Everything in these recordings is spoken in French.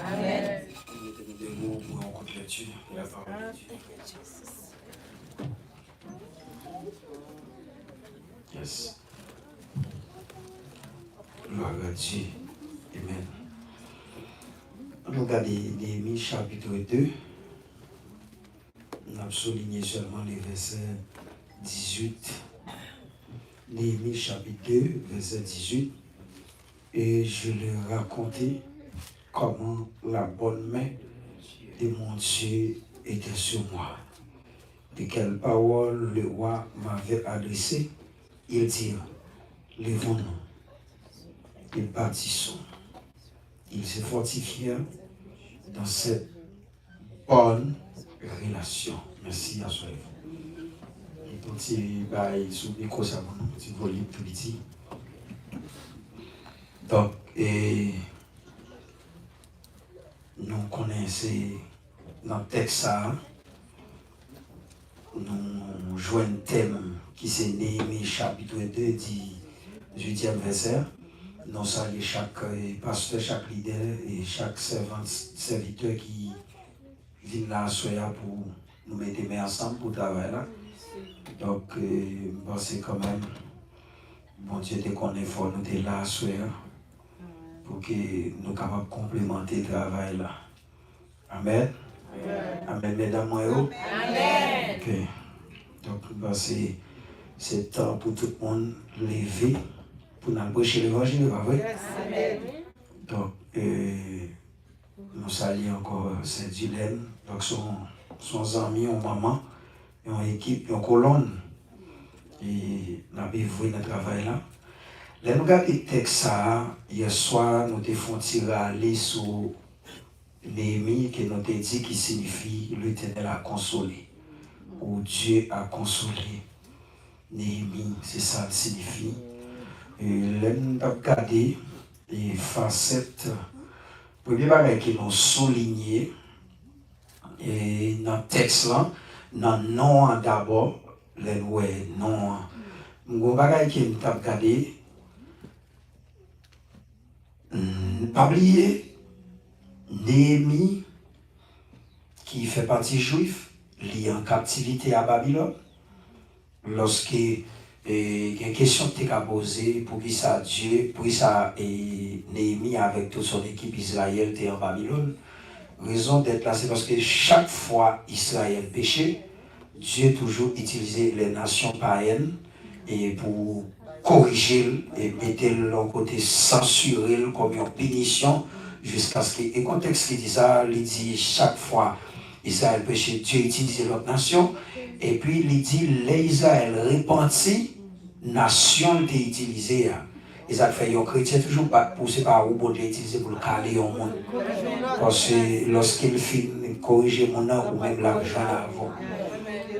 Amen. Mettez-nous des mots pour rencontrer Dieu et la parole de Dieu. Yes. Gloire à Dieu. Amen. On regarde Néhémie chapitre 2. On a souligné seulement les versets 18. Néhémie chapitre 2, verset 18. Et je leur racontais comment la bonne main de mon Dieu était sur moi. De quelles paroles le roi m'avait adressé. Ils dirent, levons-nous, et bâtissons. Ils se fortifièrent dans cette bonne relation. Merci à soi. Et donc, si sous le micro, ça va, un petit volume tout petit. Donc, nous connaissons dans le texte, nous jouons un thème qui s'est Néhémie chapitre 2, dit 8e verset. Nous saluons chaque pasteur, chaque leader et chaque serviteur qui vient là pour nous mettre les mains ensemble pour travailler là. Donc, c'est quand même, bon Dieu te connaît fort, nous sommes là pour que nous soyons capables de complémenter le travail là. Amen. Amen, mesdames, moi. Amen. Ok. Donc, c'est temps pour tout le monde lever pour nous prêcher l'évangile, pas vrai? Amen. Donc, nous saluons encore cette dilemme. Donc, son amis, son maman, une équipe, une colonne. Et nous avons vu notre travail là. Là, nous regardons le texte hier soir, nous avons fait aller sur Néhémie, qui nous a dit qui signifie l'Éternel a consolé, ou Dieu a consolé. Néhémie, c'est ça qui signifie. Et là, nous avons regardé les facettes. Premier bagage qui nous souligné et dans le texte là, dans le nom d'abord, le nom. Mon bagage qui nous avons regardé, pas oublier. Néhémie, qui fait partie juif, lié en captivité à Babylone, lorsque il y a une question que tu as posée pour qui ça Dieu, pour qui ça Néhémie avec toute son équipe Israël était en Babylone, raison d'être là, c'est parce que chaque fois Israël péchait, Dieu toujours utilisait les nations païennes et pour corriger et mettre le côté censurer comme une punition. Jusqu'à ce que, et le contexte qui dit ça, il dit chaque fois Israël péché, Dieu utilisait l'autre nation, et puis il dit les Israël repentis, nation était utilisée. Ils ont fait un chrétien toujours pas poussé par où bon Dieu utilisé pour le caler au monde. Parce que lorsqu'il finit corriger mon âme ou même l'argent avant.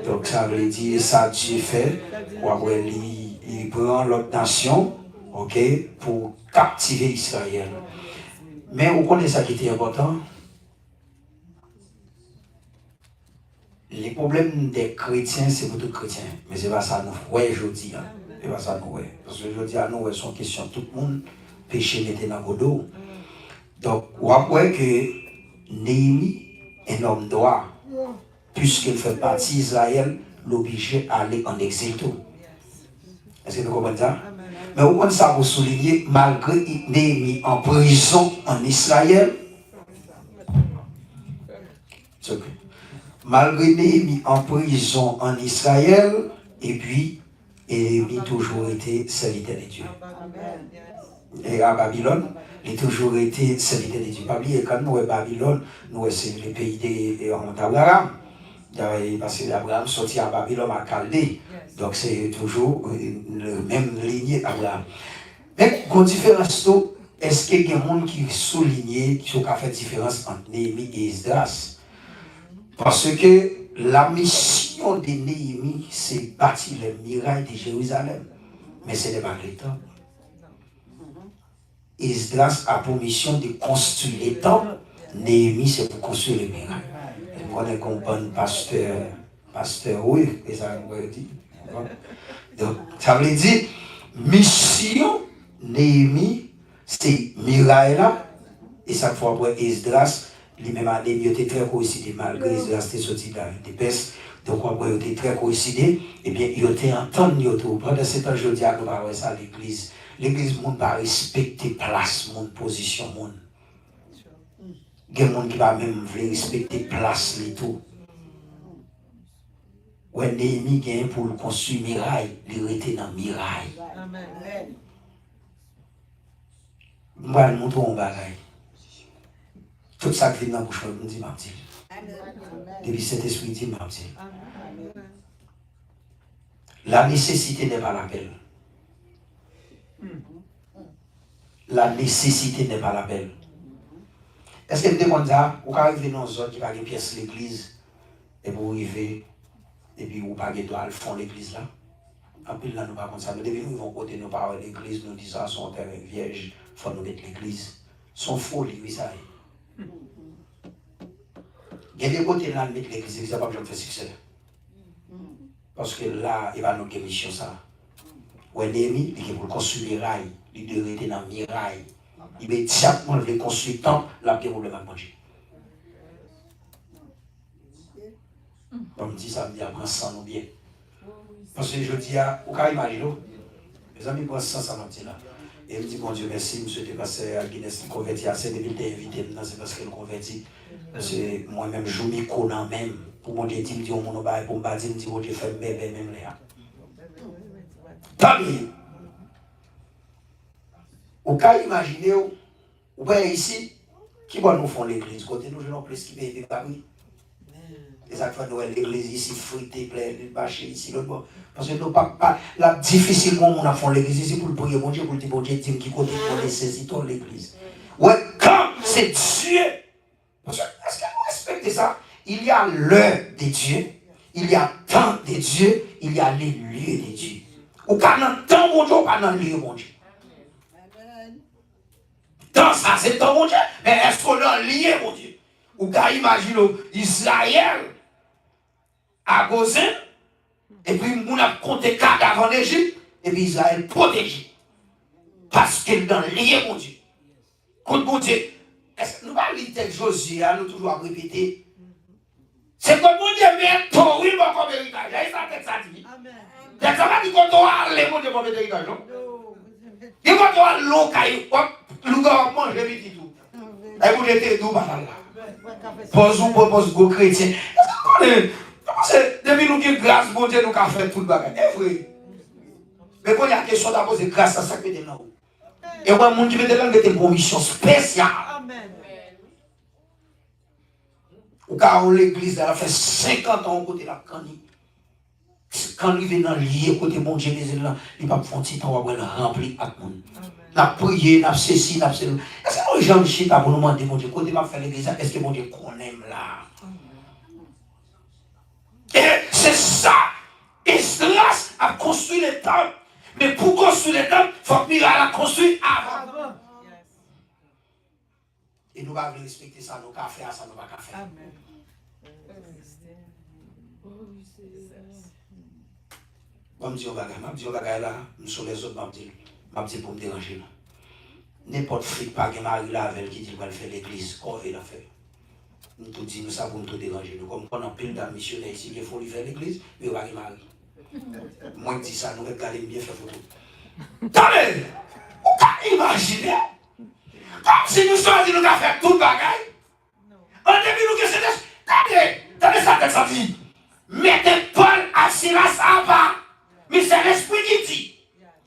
Donc ça veut dire ça Dieu fait, ou après il prend l'autre nation, ok, pour captiver Israël. Mais vous connaissez ça qui était important? Les problèmes des chrétiens, c'est pour tous les chrétiens. Mais ce n'est pas ça nous. Ouais, je dis. Ce n'est pas ça nous. Parce que je dis à nous, c'est une question. Tout le monde péché mettait dans le dos. Donc, vous voyez que Néhémie, un homme droit, puisqu'il fait partie d'Israël, l'oblige à aller en exil. Est-ce que vous comprenez ça? Mais vous comprenez ça pour souligner, malgré Néhémie en prison en Israël, malgré Néhémie en prison en Israël, et puis Néhémie toujours été serviteur de Dieu. Et à Babylone, il a toujours été serviteur de Dieu. Pas oublier, quand nous sommes à Babylone, nous c'est le pays d'Abraham. Parce que Abraham sortit à Babylone à Chaldée. Donc c'est toujours le même lignée Abraham. Mais, une différence, est-ce qu'il y a des gens qui soulignent, qui ont fait différence entre Néhémie et Esdras? Parce que la mission de Néhémie, c'est bâtir les murailles de Jérusalem. Mais ce n'est pas le temple. Esdras a pour mission de construire les temples. Néhémie, c'est pour construire les murailles. Vous connaissez comme bon pasteur, oui, et ça veut dire. Donc, ça veut dire, mission Néhémie, c'est muraille là, Et chaque fois après Esdras, lui-même année, il était très coïncidé, malgré Esdras était sorti de la ville d'épaisse. Donc après, il était très coïncidé. Eh bien, il était entendu. Pendant ce temps, je dis à nous parler ça à l'église. L'église, monde va respecter place, monde position, monde. Il y a des gens qui va même respecter place, les tout. Ouais, Néhémie gagne pour construire miraille, il était dans miraille. Amen. Je vais vous montrer un bagage. Tout ça qui vient dans la bouche, je me dis, Martin. Depuis cet esprit dit, Martin. La nécessité n'est pas l'appel. La nécessité n'est pas l'appel. Est-ce que vous demandez ça? Vous arrivez dans une zone qui va une pièce de l'église et vous arrivez et puis vous n'avez pas de fond l'église là? Après là, nous ne pas comme ça. Mais depuis nous, côté nos parents de l'église, nous disons à son terrain vierge, il faut nous mettre l'église. Son faux, l'église, ça y est. Il y a des côtés là, mettre l'église, l'église n'a pas besoin de faire succès. Parce que là, il va nous donner mission ça. Ouais, Néhémie, il veut construire miraille, il doit rester dans miraille. Il veut chaque monde veut construire tant, là, il y a problème à manger. Comme dit ça, me dit, après ça, nous bien. Parce que je dis, vous pouvez imaginer, mes amis, moi, ça m'a dit là. Et il me dit, bon Dieu, merci, monsieur, de passer à Guinness, qui convertit à cette ville, invité, c'est parce qu'elle convertit. Parce que moi-même, je me connais même. Pour mon Dieu, il me dit, on m'a dit, pour me dire, il me dit, bon Dieu, fait bébé même là. Tant mieux. Vous pouvez imaginer, vous voyez ici, qui va nous faire l'église, côté nous, je n'ai plus qui veut Paris. Et ça fait Noël, l'église ici, fruitée, pleine, bâchée ici, l'autre bord. Parce que nous, pas, là, difficilement, on a fait l'église ici pour le prier, bon Dieu, pour le dire, bon Dieu, dis qui côté pour les saisir dans l'église. Ouais, quand c'est Dieu, parce que, est-ce que vous respectez ça? Il y a l'heure de Dieu, il y a temps de Dieu, il y a les lieux de Dieu. Ou quand dans le temps, bon Dieu, ou pas dans le lieu, bon Dieu. Dans ça, c'est le temps, bon Dieu, mais est-ce qu'on a lié, bon Dieu? Ou quand imagine Israël à Gozin, et puis on a compté 4 avant l'Égypte, et puis Israël protégé. Parce qu'il dans le lié, mon Dieu. Contre mon Dieu. Est-ce que nous parlons de texte Josué, nous toujours répéter? C'est comme mon Dieu, mais toi, oui, mon comme héritage. Et ça, texte ça dit. Texte ça dit qu'on doit aller, mon Dieu, comme héritage, non? Et quand on doit l'eau, nous devons manger vite tout. Et vous êtes tout, par là. Pose go chrétien. Depuis nous avons grâce, mon Dieu, nous avons fait tout le bagage. C'est vrai. Mais quand il y a une question d'abord, c'est grâce à ça que nous avons. Et moi, mon Dieu, nous avons une promission spéciale. Amen. Au cas où l'église a fait 50 ans au côté de la Cani. Quand il vient dans le lieu, côté mon Dieu, il n'a pas fait un petit temps où il rempli avec nous. On a prié, on a ceci, on a ceci. Est-ce que les gens de Chita pour nous demander, mon Dieu, côté m'a fait l'église, est-ce que mon Dieu qu'on aime là? Et c'est ça. Esdras a construit le temple. Mais pour construire le temple, il faut que Mirail a construit avant. Et nous allons respecter ça, nous allons faire ça, nous allons faire. Amen. Comme dit on va là, nous sommes les autres, je dis pour me déranger. N'importe flic pas qui m'a là avec qui dit qu'il va faire l'église, qu'on veut la faire. Nous tout dit, nous ça pour nous tout déranger. Nous, comme on a pile d'un missionnaire ici, il faut lui faire l'église, mais il va y moi, je dis ça, nous regardons bien faire photo. Attendez, vous pouvez imaginer, comme si nous sommes dit nous avons fait tout le bagage. En début, nous que c'était, attendez ça, ça dit, mettez Paul à Silas en bas. Mais c'est l'esprit qui dit.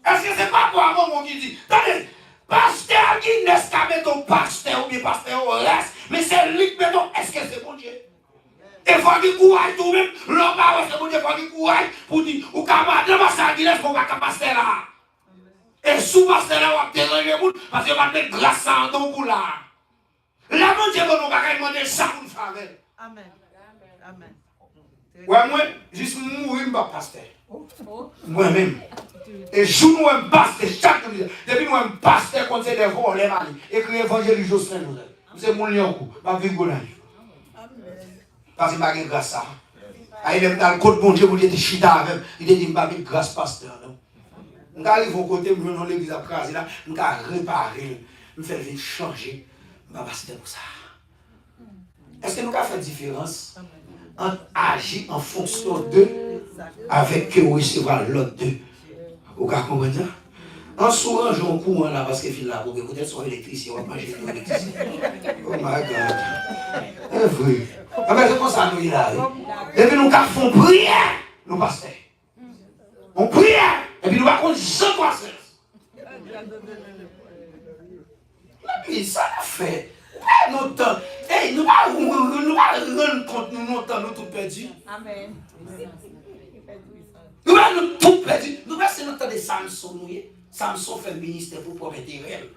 Est-ce que c'est pas pour avant qui dit? Attendez, pasteur qui n'est qu'à mettre ton pasteur ou bien pasteur au reste, mais c'est lui qui met ton, est-ce que c'est bon Dieu? Et il faut qu'il courage tout même, l'homme va c'est bon Dieu, il faut qu'il courage pour dire, ou qu'à battre le pasteur qui laisse pour qu'à pasteur là. Et sous pasteur là, on va déranger le monde, parce qu'on va mettre grâce en don pour là. Là, mon Dieu, on va demander ça pour nous faire. Amen. Amen. Ouais, moi, juste mourir, je ne pasteur. Moi-même. Et je suis un pasteur chaque jour. Depuis moi, un pasteur quand c'est des vols, les malis. Écrit l'évangile Jocelyn Joseph. C'est mon lion, ma vie goulage. Parce que je n'ai pas grâce à ça. Il est dans le côté bon Dieu, il était chita avec. Il dit, je n'ai pas grâce pasteur. Je arrive au côté, je vais dans l'église à craser là, je vais réparer, je vais faire changer. Je pasteur pour ça. Est-ce que nous avons fait la différence entre agir en fonction d'eux avec que vous recevez l'autre d'eux? Vous comprenez ça? En s'orangeant au courant là, parce que fil là, peut-être son électricien, on va manger l'électricité. Oh my God. C'est vrai. Ah ben c'est comme ça nous y là. Et puis nous faisons prière, nous pasteurs. On prière, et puis nous va contre Jean croissance. Et ça l'a fait. Nous temps. Hey, nous va rendre compte nous temps nous tout perdu. Amen. Nous va nous tout perdu. Nous va c'est notre temps de Samson nous. Samson fait le ministère pour propre intérêt.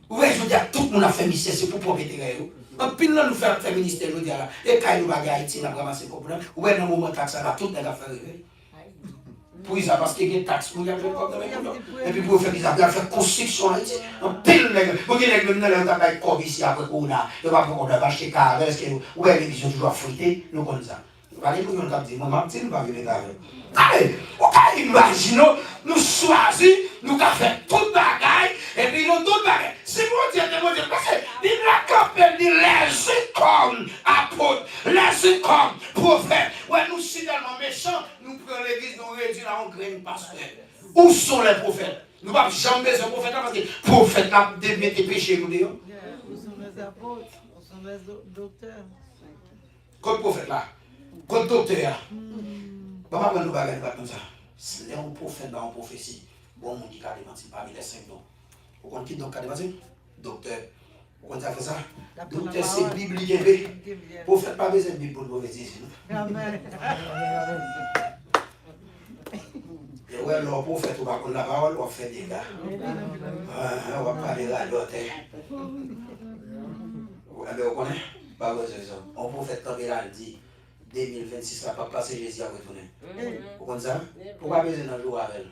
Vous voyez, je veux dire, tout le monde a fait le ministère, c'est pour propre intérêt. En pile, nous faisons le ministère, je veux dire, là. Et quand nous bagarre Haïti, nous avons ramassé le problème. Vous voyez, dans le moment où taxe, là, tout le monde a fait rêver. Pour ça, parce qu'il y a des taxes pour y avoir comme et puis pour faire des affaires, faire construction Haïti. En pile, vous voyez, les gens qui ont fait comme ici après Corona, ils vont pas acheter carré, vous voyez, les gens toujours frités, nous comme ça. Allez, nous avons dit, maman, tu ne vas pas venir carré. Allez, vous pouvez imaginer, nous choisissons, nous avons fait toute bagaille, et puis nous toute bagaille. Si mon Dieu, parce que il n'a qu'à faire les icônes apôtres, les icônes prophètes. Ouais, nous sommes tellement méchants, nous prenons l'église, nous réduisons en graine pasteur. Où sont les prophètes? Nous ne pouvons jamais besoin de prophètes parce que les prophètes là, mettent des péchés nous dehors. Où sont les apôtres? Où sont les docteurs? Comme prophète là, comme docteur. Comment nous bagarre comme ça? C'est un prophète dans une prophétie. Bon, on dit carrément, c'est parmi les 5 dons. Vous comprenez donc carrément? Docteur. Vous comprenez ça? Docteur, c'est biblique. Prophète, pas besoin de Bible pour nous dire. Amen. Et ouais, le prophète, on va prendre la parole, on va faire des gars. On va parler là, l'autre. Vous comprenez? Pas besoin de ça. Un prophète, quand il a dit, 2026, ça va pas passer, Jésus à retourner. Vous comprenez ça? Pourquoi besoin d'un jour avec elle?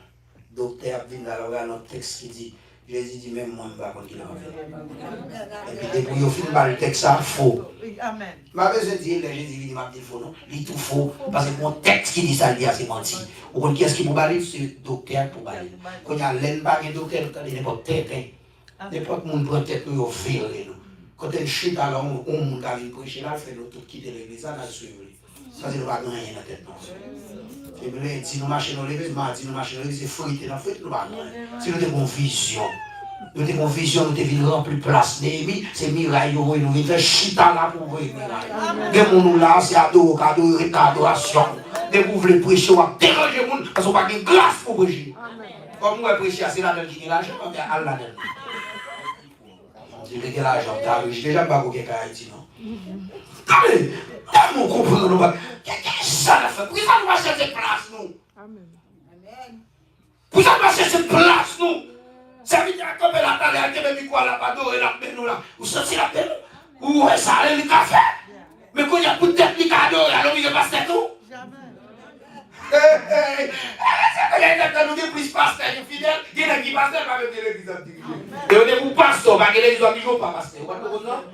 Docteur vient dans notre texte qui dit, Jésus dit même moi, je ne sais pas qu'il a fait. Et puis depuis au final, le texte ça faux. Amen. Je n'ai pas besoin de dire, Jésus dit, m'a dit faux, non? Il est tout faux. Parce que mon texte qui dit ça, il dit c'est menti. Vous comprenez qui est-ce qui pour parler? C'est docteur pour parler. Quand il y a l'un pas un docteur, il n'y a pas de tête. N'importe qui prend tête, il va faire. Quand il chute, alors on monte à venir prêcher là, il fait nous tout quitter l'église, ça, on a suivi. Ça, c'est pas rien dans la tête. Et puis, si nous marchons dans l'église, nous marchons dans l'église, c'est frité dans la fête, nous pas rien. Si nous avons une vision, nous avons une vision, nous devons remplir place. Néhémie, c'est miraille, nous devons faire chita là pour voir miraille. Des gens nous là, c'est adoration. Des gens veulent prêcher, on va déranger les gens, parce qu'on n'a pas de grâce pour prêcher. Comme nous prêcher, c'est là qui est l'argent, on est à Allah. Je vais l'argent, je déjà pas quelqu'un à Haïti, non? Allez, on comprend nous. Qu'est-ce que ça fait? Pourquoi ça nous va chercher place, nous? Amen. Pourquoi ça nous va chercher place, nous? Ça veut dire que la table, elle est quoi là, pas d'eau, et la peine, nous là. Vous sentez la peine? Ou ça, elle est café? Mais quand il y a beaucoup de tête, il cadeau, alors il ne passe pas tout? Jamais. Nous sommes plus pasteurs que fidèles, il y a qui pasteur, pas avec l'église antique. Et on est pour pasteur, pas que l'église antique, pas pasteur. Vous comprenez ça?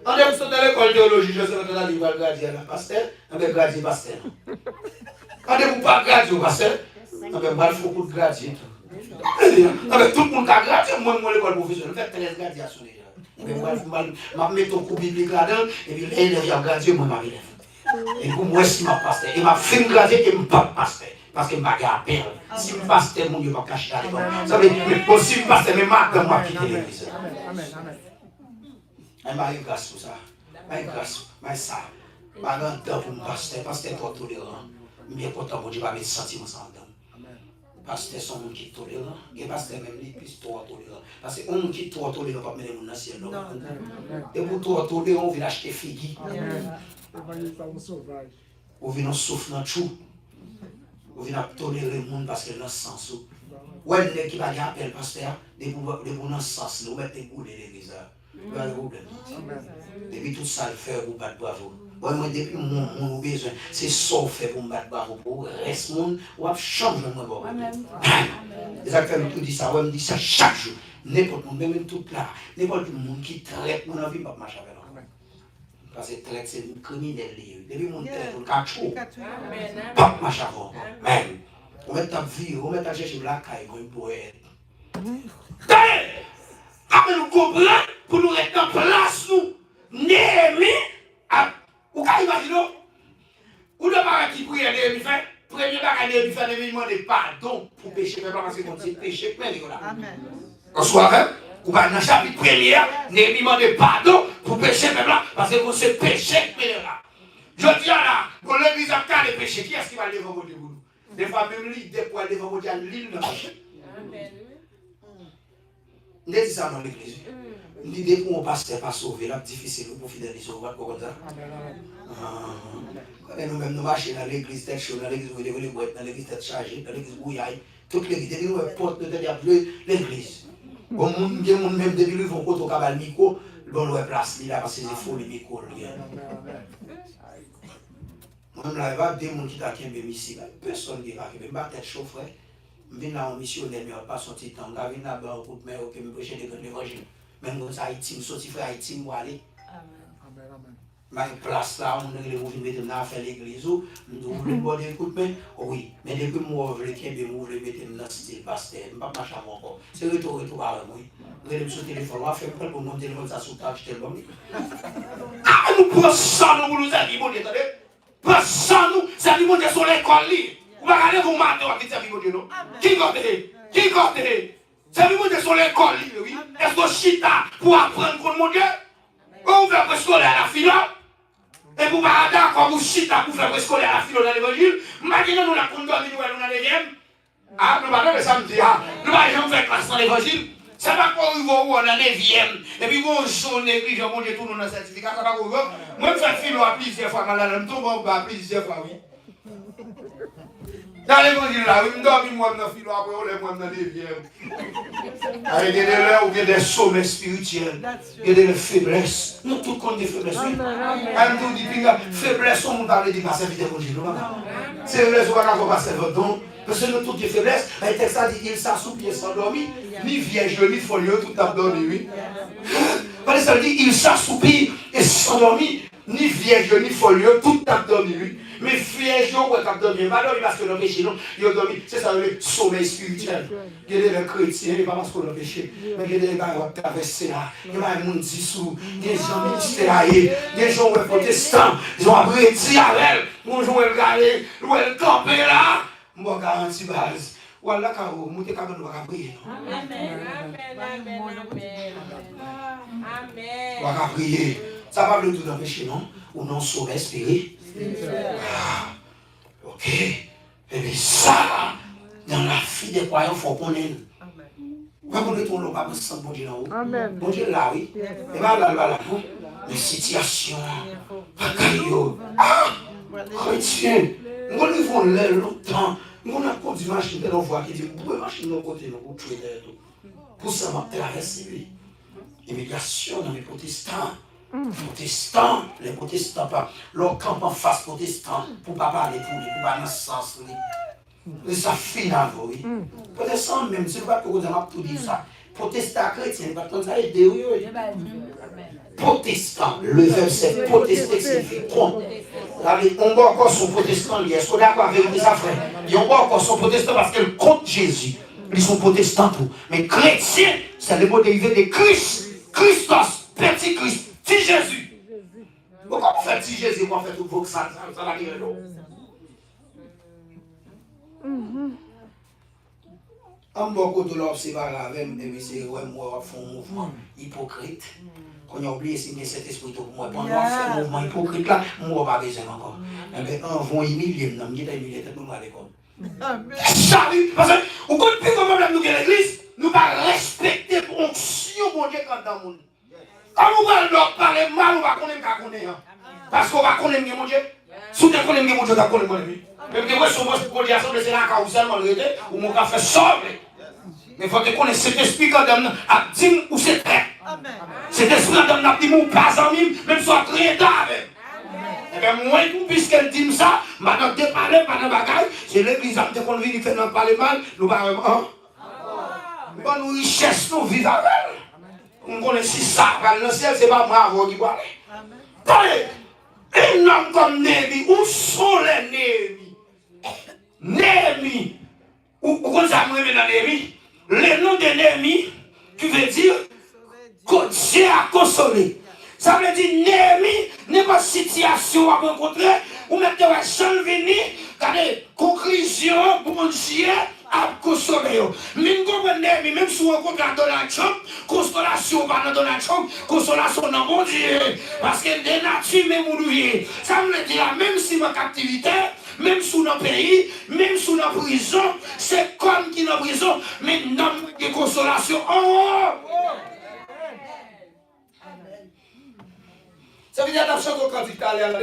On est dans l'école de théologie, je sais que tu as dit que graduer la pasteur, on va graduer pasteur. On est pas graduer pasteur, on va mal faire pour graduer. Avec tout le monde qui a gradué, moi, l'école professionnelle, on fait 13 graduations déjà. Je vais mettre ton cours biblique là-dedans, et puis les gens gradué, moi, je m'arrive. Et pour moi, si je suis pasteur, et ma fille graduée, et je ne suis pas pasteur. Parce que je n'ai pas peur. Si je suis pasteur, mon Dieu va cacher à l'école. Ça veut dire que si je suis pasteur, mais madame m'a quitté l'église. Je m'arrive grâce pour ça. Je grâce, mais ça. Je n'ai pas de temps pour me pasteur. Pasteur est trop tolérant. Je suis bien content, mon Dieu va mettre sentiments sans temps. Pasteur sont gens qui sont tolérants. Et pasteur même, il est plus trop tolérant. Parce que on qui est trop tolérant, pas mener dans le ciel. Et pour trop tolérant, on vient acheter figues. On vient souffler dans le chou. On vient tolérer le monde parce que dans ce sens. Ou elle qui va dire appel pasteur, de vous dans ce sens, nous mettez goût de l'église. Vous avez un problème. Depuis tout ça, le faire pour battre bravo. Moi, depuis mon besoin, c'est ça fait pour me battre bravo. Pour le reste du monde, on va changer mon bord. Les acteurs me disent ça, on me dit ça chaque jour. N'importe monde, même tout là, n'importe le monde qui traite mon envie, pas marcher avec eux. Parce que traite, c'est un criminel. Depuis mon tête, on cachot. Pas marcher avec eux. Même. On met ta vie, on met ta chercher la caille, on peut être. Allez, nous comprenons. pour nous rester en place, nous. Néhémie, vous pouvez imaginer, ou le parent qui prie, Néhémie fait, premier bagage Néhémie fait, Néhémie demande pardon pour péché, parce que c'est péché plein de là. Amen. En soirée, ou pas dans le chapitre premier, Néhémie demande pardon pour péché même là, parce que c'est péché plein de là. Je dis là, quand l'église a cas de péché, qui est-ce qui va lever vos Dieu pour nous? Des fois, même l'idée pour aller devant vos Dieu, l'île de péché. On dit ça dans l'église. L'idée pour un pasteur pas sauver, là, difficile pour fidéliser au roi comme ça. Quand nous-mêmes nous marchons dans l'église tête chaude, dans l'église où les boîtes, dans l'église tête chargée, dans l'église bouillaille, toute l'église, nous porte de l'église. Bon, les gens même depuis le vont au cabal micro, bon, nous place là parce que c'est faux le micro. Moi-même là, il y a des gens qui t'a qu'un ici, personne qui va qu'un bébé, tête chaud, frère. Je viens là en missionnaire, mais pas sorti de temps. Je viens là-bas pour me faire que je prêche l'évangile. Même quand ça Haïti, je sorti frère Haïti, je vais aller. Ma place là, on a les mouvements à faire l'église, nous voulons border le coup de main. Oui, mais depuis que moi, je voulais mettre dans le style pasteur, je ne vais pas marcher encore. C'est retour à moi. Je vais me sur le téléphone, je vais faire pour mon téléphone, ça sous tâche, tel bon. Ah, nous prenons ça, nous nous avons dit, attendez. Prenons ça, nous, ça dit, mon Dieu, sur l'école. Vous ne regardez vous mater, vous dites, mon Dieu, non? Qui côté? Qui côté? Ça dit, mon Dieu, sur l'école, oui. Est-ce que chita pour apprendre contre mon Dieu? On fait préscolaire à la finale. Et pour pas d'accord, vous chita pour faire préscolaire à la finale dans l'évangile. Maintenant, nous la condamnons, nous allons dans l'évième. Ah, nous allons le samedi. Nous allons faire classe dans l'évangile. Ça va pas arriver dans la 9e. Et puis, vous journée, puis j'ai mangé tout dans le certificat. Ça va pas arriver. Moi, je fais philo à plusieurs fois. Je me tombe en bas plusieurs fois, oui. Dans l'évangile là, je me dormi moi dans le philo après, on est moi dans les vieux. Avec des leurs ou bien des sommets spirituels, il y a des faiblesses. Nous tous compte des faiblesses. Quand nous disons faiblesse, on ne parle pas de passer vite l'évangile. C'est faiblesse, on ne va pas passer votre don. Parce que nous tous des faiblesses, le texte a dit il s'assoupit et s'endormit, ni vierge, ni folieux, tout a dormi, oui. Parce que ça dit il s'assoupit et s'endormit, ni vierge, ni folieux, tout a dormi, oui. Mais vierge, on a dormi, pas dormi parce que le péché, non, il a dormi, c'est ça le sommeil spirituel. Il y a des chrétiens, pas parce qu'on a péché, mais il y a des gars qui ont traversé là, il y a des gens dissous, des gens ministériels, des gens protestants, ils ont appris à elle, ils ont regardé, ils ont campé là. Je garantis base. Voilà, quand vous êtes capable de prier. Amen. On va prier. Ça va le tout d'empêcher, non? Ou non, sauver, espérer. Ok. Et bien, ça, dans la vie des croyants, il faut qu'on ait. Pas qu'on ait ton lot, pas qu'on se sente bon Dieu là-haut. Bon Dieu là, oui. Et bien là, non? Les situations. Chrétien. Nous vivons là longtemps. Nous avons des machines de l'envoi qui dit pourquoi machine de côté nous tuer tout. Pour ça, on va traverser l'immigration dans les protestants. Les protestants, pas leur camp en face protestant pour ne pas parler pour lui, pour ne pas dans le sens. Et ça finit à vous. Protestant même, c'est pas pour vous dire tout dire ça. Protestant chrétien, pas comme ça, aider oui. Protestant, le verbe c'est protester, signifie contre. On voit encore son protestant lié. Est-ce qu'on est d'accord avec les frères? Ils ont encore son protestant parce qu'ils contre Jésus. Ils sont protestants tout. Mais chrétien, c'est le mot dérivé de Christ. Christos, petit Christ, petit Jésus. Pourquoi on fait petit Jésus? Pourquoi on fait tout pour que ça va dire non? En bon côté, l'observateur avec mes c'est moi font un mouvement hypocrite. Quand on a oublié si bien cet esprit pour moi, pendant faire un mouvement hypocrite là, moi pas besoin encore. Mais un vont humilier, non, me dit humilier tout le monde à l'école. Ça oui, parce que au compte plus comme problème nous que l'église, nous pas respecter l'onction mon Dieu quand dans le monde. Quand nous allons parler mal, on va connaître parce qu'on va connaître mon Dieu. Si on connaît mon Dieu, on va connaître mon Dieu. Même que moi, si on va dire ça, c'est la carousel, ou mon café sobre. Mais il faut que connaisse cet esprit quand on a dit ou c'est très. Cet esprit quand on a dit ou pas en mime, même si on a créé d'avec. Et bien, moi, puisqu'elle dit ça, maintenant, de parler, pendant bagaille, c'est l'église qui qu'on vient faire nous parler mal, nous parlons. Bonne richesse, nous vivons avec elle. On connaît si ça, dans le ciel, c'est pas moi qui va aller. Un homme comme Néhémie, où sont les Néhémie? Néhémie, où qu'on s'appelle dans Néhémie? Le nom de Néhémie, qui veut dire que Dieu a consolé. Ça veut dire Néhémie, n'importe situation à rencontrer, ou même de la seule venue, car des conclusions pour Dieu a consolé. Même même si on rencontre Donald Trump, consolation pas dans Donald Trump, consolation dans mon Dieu. Parce que des natures même oubliées. Ça veut dire même si ma captivité, même sous nos pays, même sous nos prisons, c'est comme qui dans prison, mais non de consolation. Oh! Ça veut dire que dans quand il allé à la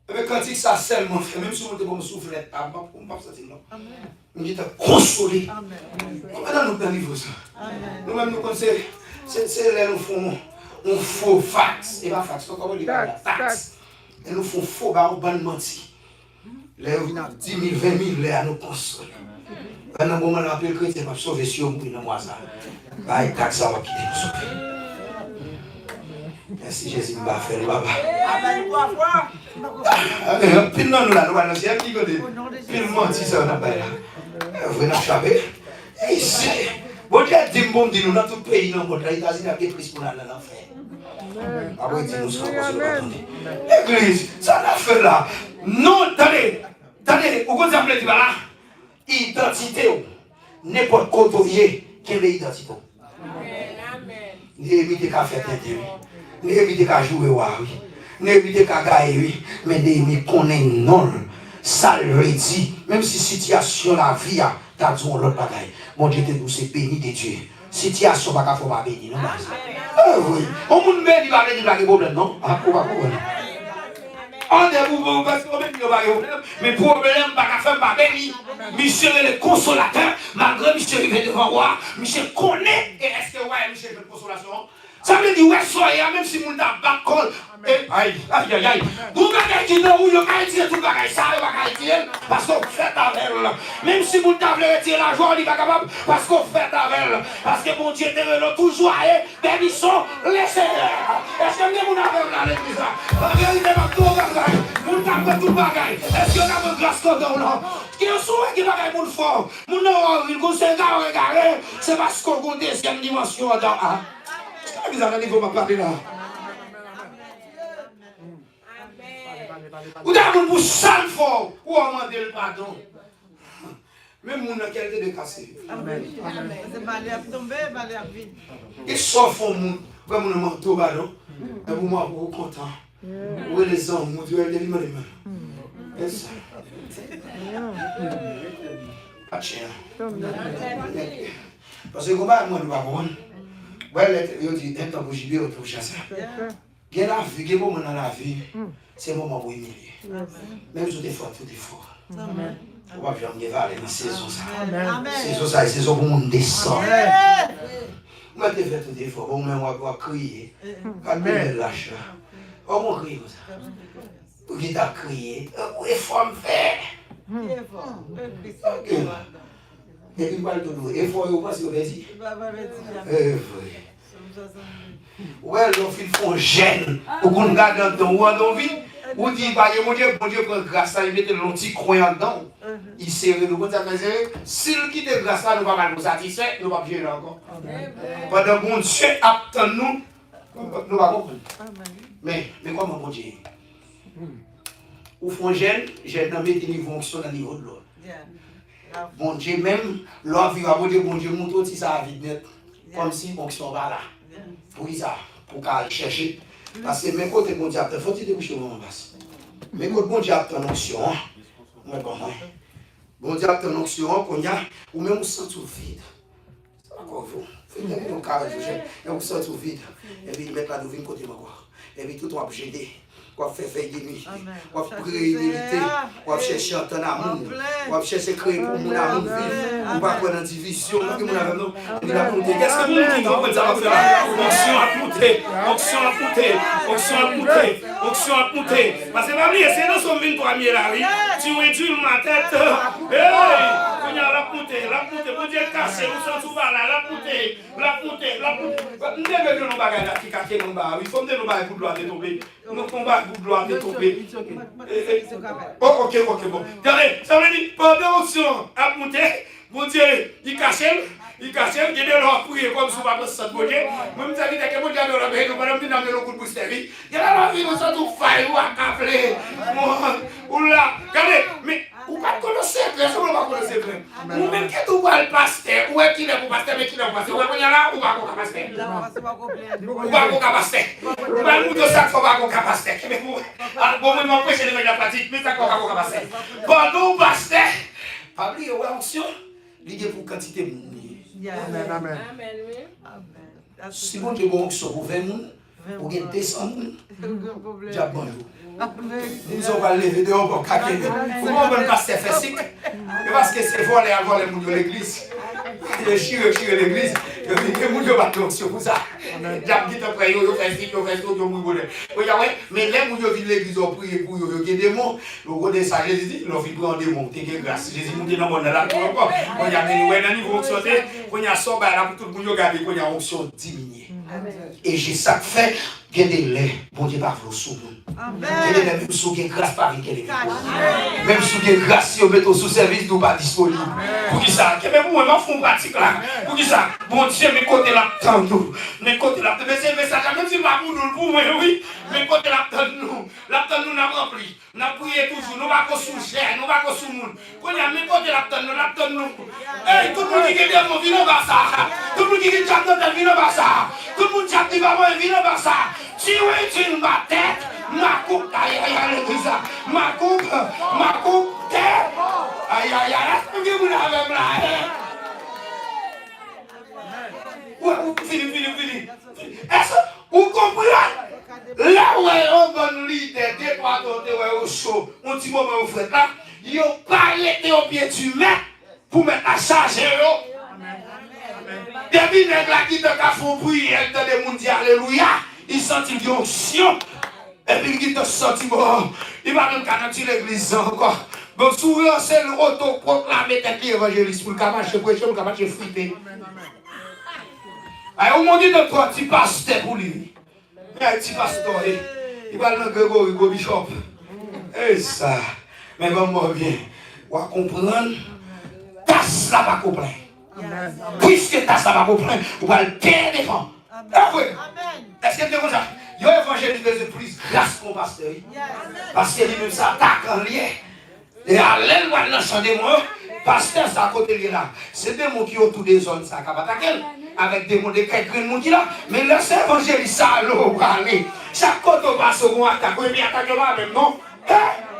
avec quand il ça seulement fait, même si on était comme souffler, on ne peut pas sentir non. On dit consoler. Comment nous pouvons vivre ça? Nous-mêmes nous connaissons, c'est là nous font un faux fax, et pas fax, comment on dit fax. Et nous font faux, on va mentir. Les 10 000, 20 000, là nous consoler. Pendant un moment, on appelle chrétien pour sauver si on mouille dans moi ça. Bah, il taxe ça va quitter nous sauver. Merci Jésus, m'a fait le baba. Amen, quoi, quoi? Puis non, nous là, nous allons dire, puis le menti, ça, on a pas là. Vous n'avez pas et ici, bon Dieu dit, bon, dit nous, dans tout pays, dans le monde, les États-Unis, il y a plus pour aller dans l'enfer. Après, dit nous, ça, l'église, ça l'a fait là. Non, attendez, vous comprenez dit là, identité, n'importe quoi, quelle est l'identité? N'évitez qu'à faire tête, n'évitez qu'à jouer, oui. N'évitez qu'à gagner, oui. Mais n'évitez qu'on est non. Ça le dit. Même si situation la vie a, t'as dit l'autre bagaille. Mon Dieu te dit, c'est béni de Dieu. Situation pas qu'à faut pas béni, non? Oui. On ne béni pas de problème, non? Ah, on va comprendre. On est pour parce qu'on met pas de problème. Mais problème, pas qu'à faire pas béni. Michel est le consolateur. Malgré Michel vient devant moi, Michel connaît. Et est-ce que ouais, Michel fait consolation? Ça veut dire, ouais, soyez, même si mon t'a pas col. Aïe. Vous ne qui non, vous ne dire tout le bagage, ça, vous ne dire, parce qu'on fait avec elle. Même si mon t'a voulu retirer la joie, il n'est pas capable, parce qu'on fait avec elle. Parce que mon Dieu est toujours à bénisson, laissez-le. Est-ce que vous avez là l'église là? La vérité va tout bagage. Mon t'a fait tout bagage. Est-ce que vous avez grâce comme là? Qui est souhait qui bagage mon fort? Mon nom, il conseille à regarder. C'est parce qu'on a une deuxième dimension dans. Vous avez niveau ma parler là. Vous avez pour sale fort pour demander le pardon. Même mon qualité de casser. Amen. C'est pas l'air tomber, pas l'air vide. Et sauf mon vraiment mon manteau ballon. Et pour moi vous content. Où les hommes, mon Dieu, les mains. Et ça. Pas cher. Parce que comment moi nous va voir. Ouais, il dit un temps pour gibier, autre pour chasser. Bien la vie, quel moment dans la vie, c'est le moment pour humilier. Même si tout est fort, tout est fort. On va jamais aller dans la saison ça. Saison ça, saison pour monde descendre. Moi, je fais tout est fort, on va crier. Quand on est lâche, on va crier comme ça. Pour qu'il t'a crié, où est fort me faire? Et puis, mal tout et faut vous passer au Bézi. Ouais, l'on fait font gêne. Pour qu'on garde dans ton vie. Ou dit, bah, mon Dieu, prend grâce à lui, mettre l'on petit croyant dedans. Il s'est réveillé, nous ça fait s'il quitte grâce à nous, va mal nous satisfaire, nous va bien encore. Pendant que mon Dieu attend nous, nous va comprendre. Mais comment mon Dieu? Ou font gêne dans mes niveaux qui sont dans le niveau de l'autre. Bon Dieu, même, l'homme va vous dire, bon Dieu, montre aussi ça à vide net. Comme si on ne sont pas là. Pour qui ça? Pour qu'elle cherche. Parce que mes côtés, bon Dieu, il faut que tu te couches au moment basse. Mes côtés, bon Dieu, il y a une onction. Bon Dieu, il y a une onction, qu'on y a, ou même on sent tout vide. C'est encore vous. On sent tout vide. Et puis, il met la devine côté ma voix. Et puis, tout le monde gêné. On va faire de nuit, on va créer une unité, on va chercher un temps d'amour, on va chercher à créer pour mon amour vivre, on va prendre une division, qu'est-ce que vous dit qu'on ça va faire? Onction à monter, parce que c'est dans son vin premier là, tu réduis ma tête, on y a la montée, on dit caché, on s'en trouve là, la montée, nous devons nous bagager là qui cache nos bas, il faut que nous bagager pour gloire de tomber, nous combat pour gloire de tomber. Ok, bon. Ça veut dire, pendant l'onction à monter, bon Dieu, il cache, Il casse, il y a de l'or prier comme sous ma poste de bonnet. Moi, je me dis que mon diable, on a besoin de madame, nous avons le coup de booster. Il y a la vie, nous sommes failles, ou à cafler. Ou là, regardez, mais vous ne connaissez pas, vous ne connaissez pas. Vous même qui tout le pasteur, ou est-ce qu'il est pour pasteur, mais qui n'est pas pasteur, ou est-ce qu'il est là, ou pas pour pasteur. Ou pas pour pasteur. Ou pas pour ça, il faut pas pour pasteur. Bon, moi, je m'empêche de mettre la pratique, mais ça, il faut pas pour pasteur. Pendant pasteur, pas oublier, ouais, onction, il y a pour quantité de monde. Amen. Amen. Amen. Si vous avez une onction pour 20 personnes, pour 200 personnes, diable bon. Nous sommes pas lever dehors pour caquer. Pourquoi on ne passe pas faire sick? Parce que c'est voler à voler de l'église. Il chire l'église. Il y a des gens qui ont l'onction pour ça. Diable qui après, il fait sick, il fait tout, il fait tout. Mais les gens qui viennent l'église, ils prient pour eux, il y a des démons. Le gros de ça, Jésus dit, ils ont fait prendre des démons. T'es grâce. Jésus nous dit non, on est là pour encore. On y a un niveau onction, on y a ça, là pour tout le monde regarder, on y a onction diminuée. Et j'ai ça fait, il y a des laits, bon Dieu, pas vous sous. Même si vous avez grâce par lesquelles même si vous avez grâce, si vous mettez sous service, nous pas disponible. Pour qui ça? Même moi, je fais une pratique là. Pour qui ça? Bon Dieu, mes côtés là, tant nous. Mes côtés là, mais c'est ça, même si pas pour nous, pour moi, oui. Mes côtés là, tant nous. Là, tant nous, nous avons rempli. Nous avons prié toujours. Nous ne pas sous cher, nous ne pas sous monde. Quand il y a mes côtés là, tant nous, là, tant nous. Hey, tout le monde qui est démon, vient au Barça. Tout le monde qui est déjà dans le vient au Barça. Tout le monde qui a dit, maman, vient au Barça. Si vous êtes ma tête, ma coupe, aïe aïe aïe, l'église, ma coupe, tête, aïe aïe aïe, est-ce que vous l'avez là? Ouais, fini. Est-ce que vous comprenez? Là où on va nous lire des trois côtés, au chaud, on dit moment où vous faites là, ils n'ont pas été au pied du maître pour mettre à charger. Depuis les gens qui te font prier, ils te demandent alléluia, ils sentent une onction. Et puis il te sorti bon, il va même canadier l'église encore. Donc souvent c'est l'auto-proclamé d'être l'évangéliste pour le marcher prêcher, pour le marcher friter. Et au moment de toi, tu passes pour lui. Il y a un petit pasteur, il va dans Grégory, go bishop. Et ça, mais vraiment bien, on va comprendre, tasse là pas comprendre. Puisque tasse là pas comprendre, on va le défendre. Est-ce que tu es comme ça? Il y a évangéliste de plus grâce qu'on pasteur. Parce que lui-même s'attaque en lien. Et à l'aile, on va chanter moi. Pasteur, c'est à côté de là. C'est des mots qui ont tous des zones, ça va attaquer. Avec des mots de quelques mots qui là. Mais là, c'est évangéliste, ça, l'eau, va aller. Chaque côté, on va se attaquer. Oui, mais attaquez pas même, non?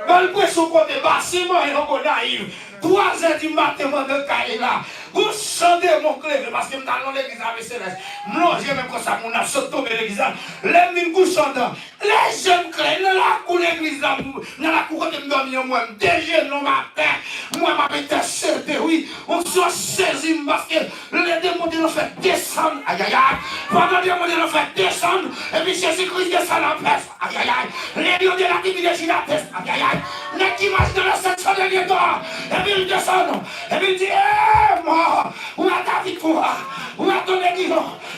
Dans le pression côté bas, c'est moi, et on naïf. 3h du matin, de caille là. Vous chantez mon clé, parce que je suis dans l'église avec Céleste. Moi, j'ai même comme ça, mon a sauté dans l'église. Les mines vous chantent. Les jeunes clés, dans la cour de l'église, dans la cour de dormir, moi, déjà, non, matin, moi, ma intercédé, oui. On se saisit parce que les démons de nous fait descendre. Aïe, aïe, aïe. Pendant les démons de nous fait descendre, et puis Jésus-Christ descend en paix. Aïe, aïe, aïe. Les lions de la divinité, la paix. Aïe, aïe, aïe. Les qui marchent dans la section de l'État, et puis ils descendent, et puis ils disent, moi, où est ta victoire, où est ton église,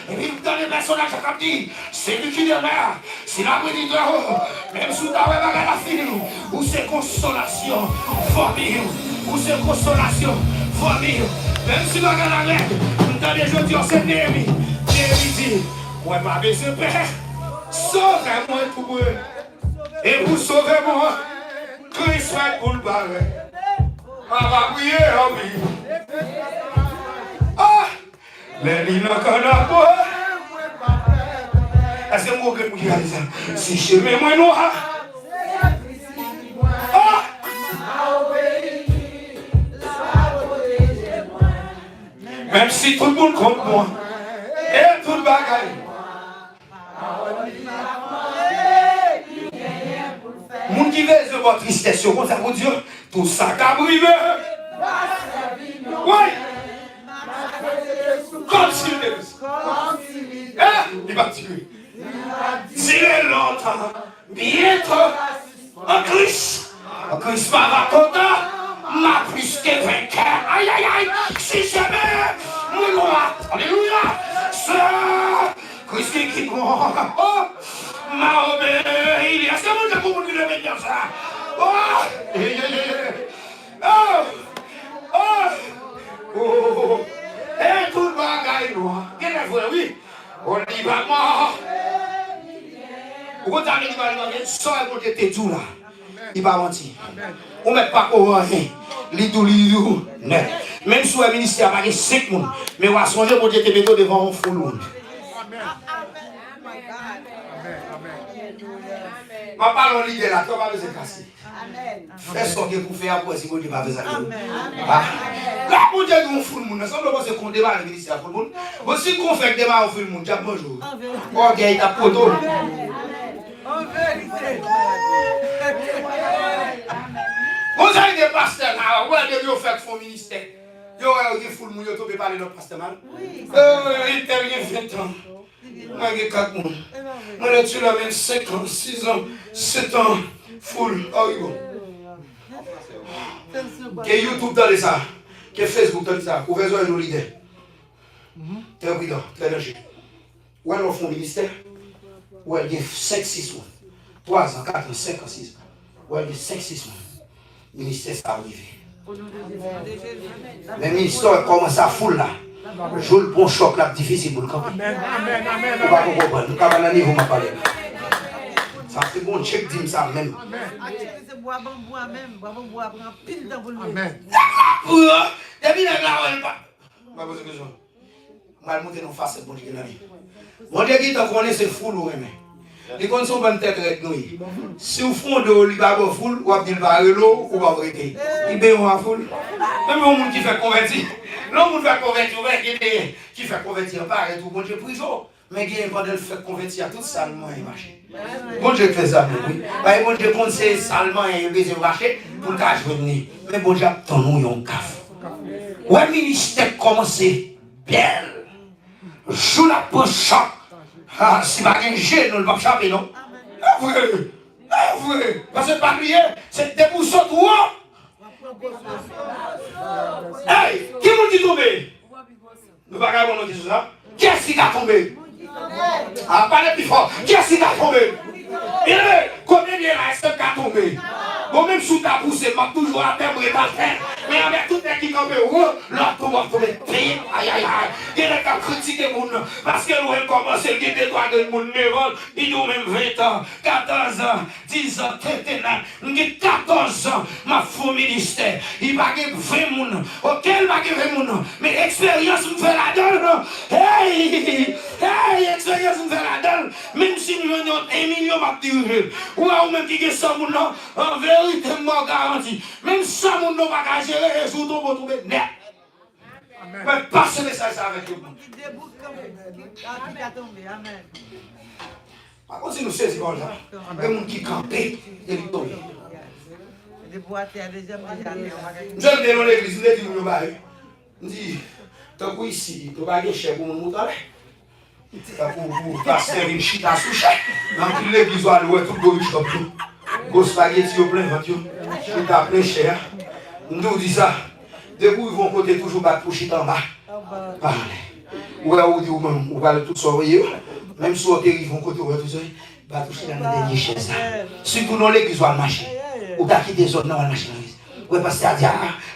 et puis dans les personnages, comme dit, c'est lui qui demeure, c'est la prédit de haut, même sous ta web à la fille, où c'est consolation, famille, où c'est consolation, famille, même si ma gare avec, dans les jours, c'est Néhémie, dit, moi, ma baisse père, sauvez-moi tout moi, et vous sauvez-moi. Christ fait pour le barrer. Ma va prier, oh oui. Ah! Les lignes qu'on a pour. Est-ce que vous avez dit ça? Si je mets moi noir. Ah! Même si tout le monde compte moi. Et tout le bagaille. Moun qui veut de votre tristesse, comment ça vous dire? Tout ça qu'a privé. Oui. Comme s'il est. Il va tirer. Tirer longtemps. Bientôt. En Christ. En Christ, ma va content. Ma plus que vainqueur. Aïe, aïe, aïe. Si jamais. Mon roi. Alléluia. Ça. Christ qui quitte moi. Oh. Ma il y a ce monde qui vous le dire ça. Oh! Oh! Oh! Oh! Et tout le bagaille noire. Quel est vrai, oui? On dit pas mort. Vous avez dit, ça, vous êtes tout là. Il va mentir. On ne met pas au rien. Lidou. Même si le ministère a 5 personnes, mais on va songer pour Dieu te mettre devant un fou monde. Je parle en l'idée là, tu vas me casser. Fais ce que vous faites après si vous ne pas faire ça. Là, mon Dieu, nous fou le monde. Ça ne veut qu'on démarre le ministère pour le monde. Aussi qu'on fait démarrer le monde, j'ai bonjour. Ok, il t'a poteau. En vérité. Vous avez des pasteurs là, vous avez des fait son ministère. Vous avez fou le monde, vous pouvez parler de notre pasteur mal. Il t'a rien 20 ans. Moi, j'ai 4 mois. Moi, j'ai la même 5 ans, 6 ans, 7 ans, full. Oh, oui, bon. Que YouTube dans ça, que Facebook dans ça, vous avez nos leaders. Très brillant, très léger. Ou alors, font ministère, ou elle a 5, 6 mois. 3 ans, 4 ans, 5 ans, 6 ans. Ou elle a 5, 6 mois. Le ministère, ça arrive. Mais le ministère commence à foule là. Je le bon choc là, difficile pour le camp. Amen. Vous ne pouvez pas comprendre. Nous avons un niveau, vous parlez. Ça fait bon, check dit ça même. C'est bois même, bois prend pile dans le Amen. Depuis la gloire, elle pas. Je vais poser une question. Je vais monter dans face de bon Dieu. Mon Dieu qui t'a connu, c'est fou, ou même. Les conditions sont bonnes tête avec nous. Si vous faites de l'oligarque foule, ou à l'eau, ou à arrêter. Il est en foule. Même un monde qui fait convertir. L'homme qui fait convertir, qui fait convertir, pas et tout, bon Dieu prison. Mais qui est pas de le faire convertir, tout salement est marché. Bon Dieu fait ça, oui. Bon Dieu compte c'est salement et baiser marché pour le cas venir. Mais bon Dieu attend nous un caf. Ouais, ministère commencé bien. Joue la poche. Ah, si pas un gêne, nous ne pas chaper, non? Oui. Parce que pas prier, c'est des poussons tout haut. Hey, qui m'a dit tomber? Nous ne pouvons pas dire ça. Qui est-ce qui a tombé? Ah, pas le plus fort. Qui est-ce qui a tombé? Combien de là est-ce qui a tombé? Bon, même sous ta poussée, m'a toujours à terre, mais avec tout ce qui tombe, l'autre va tomber. Aïe. Il y a des critiquer les gens parce que nous avons commencé à dire des droits de monde, ils ont même 20 ans, 14 ans, 10 ans, 31 ans, nous avons 14 ans, ma faux ministère. Il va y avoir 20 personnes. Ok, il va y avoir 20 personnes. Mais l'expérience me fait la donne. Hey, l'expérience me fait la donne. Même si nous venons 1 million, ma petite ou même qui est 100 personnes, en vérité, moi garanti. Même 100 personnes, nous ne pouvons pas gérer, et surtout, pour trouver net. Mais passe le message avec vous. Qui débouche comme qui a tombé. Amen. Par contre, si nous saisissons comme ça, il y a des gens qui campent et ils tombent. Des boîtes, il y a des gens qui ont nous sommes dans l'église, nous disons, nous disons, tant que ici, tu vas aller chez vous, nous allons. Pour passer une chita sous chèque. Dans l'église, on va tout le bishop. Gros spaghetti au plein ventre. Chita plein cher. Nous disons ça. Depuis ils vont côté toujours battre pour chita en bas. Parlez. Ou là, on va tout sourire. Même si ils vont côté, on va tout sourire. Battre pour chita dans la dernière chaise. Surtout dans l'église, on va marcher. Ou t'as quitté zone, on va marcher dans l'église. Oui, pasteur a dit,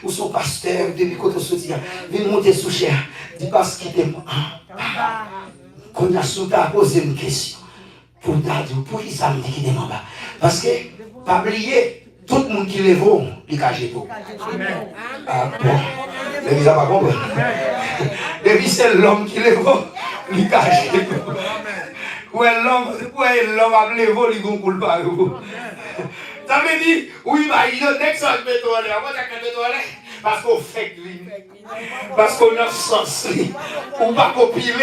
ou son pasteur, depuis côté soutien, vient monter sous cher. Dis pas ce qui était moi. Quand on a sauté à poser une question, pour dire, pour qui ça me dit qu'il est en bas? Parce que, pas oublier, tout le monde qui lève, il cache tout. Ah bon? L'église n'a pas compris. Depuis c'est l'homme qui lève, il cache tout. Ouais, l'homme a levé, il ne coule pas. Ça veut dire, oui, il y a un exemple de toilette. Parce qu'on fait lui. Parce qu'on a sens. Ou pas qu'on pile.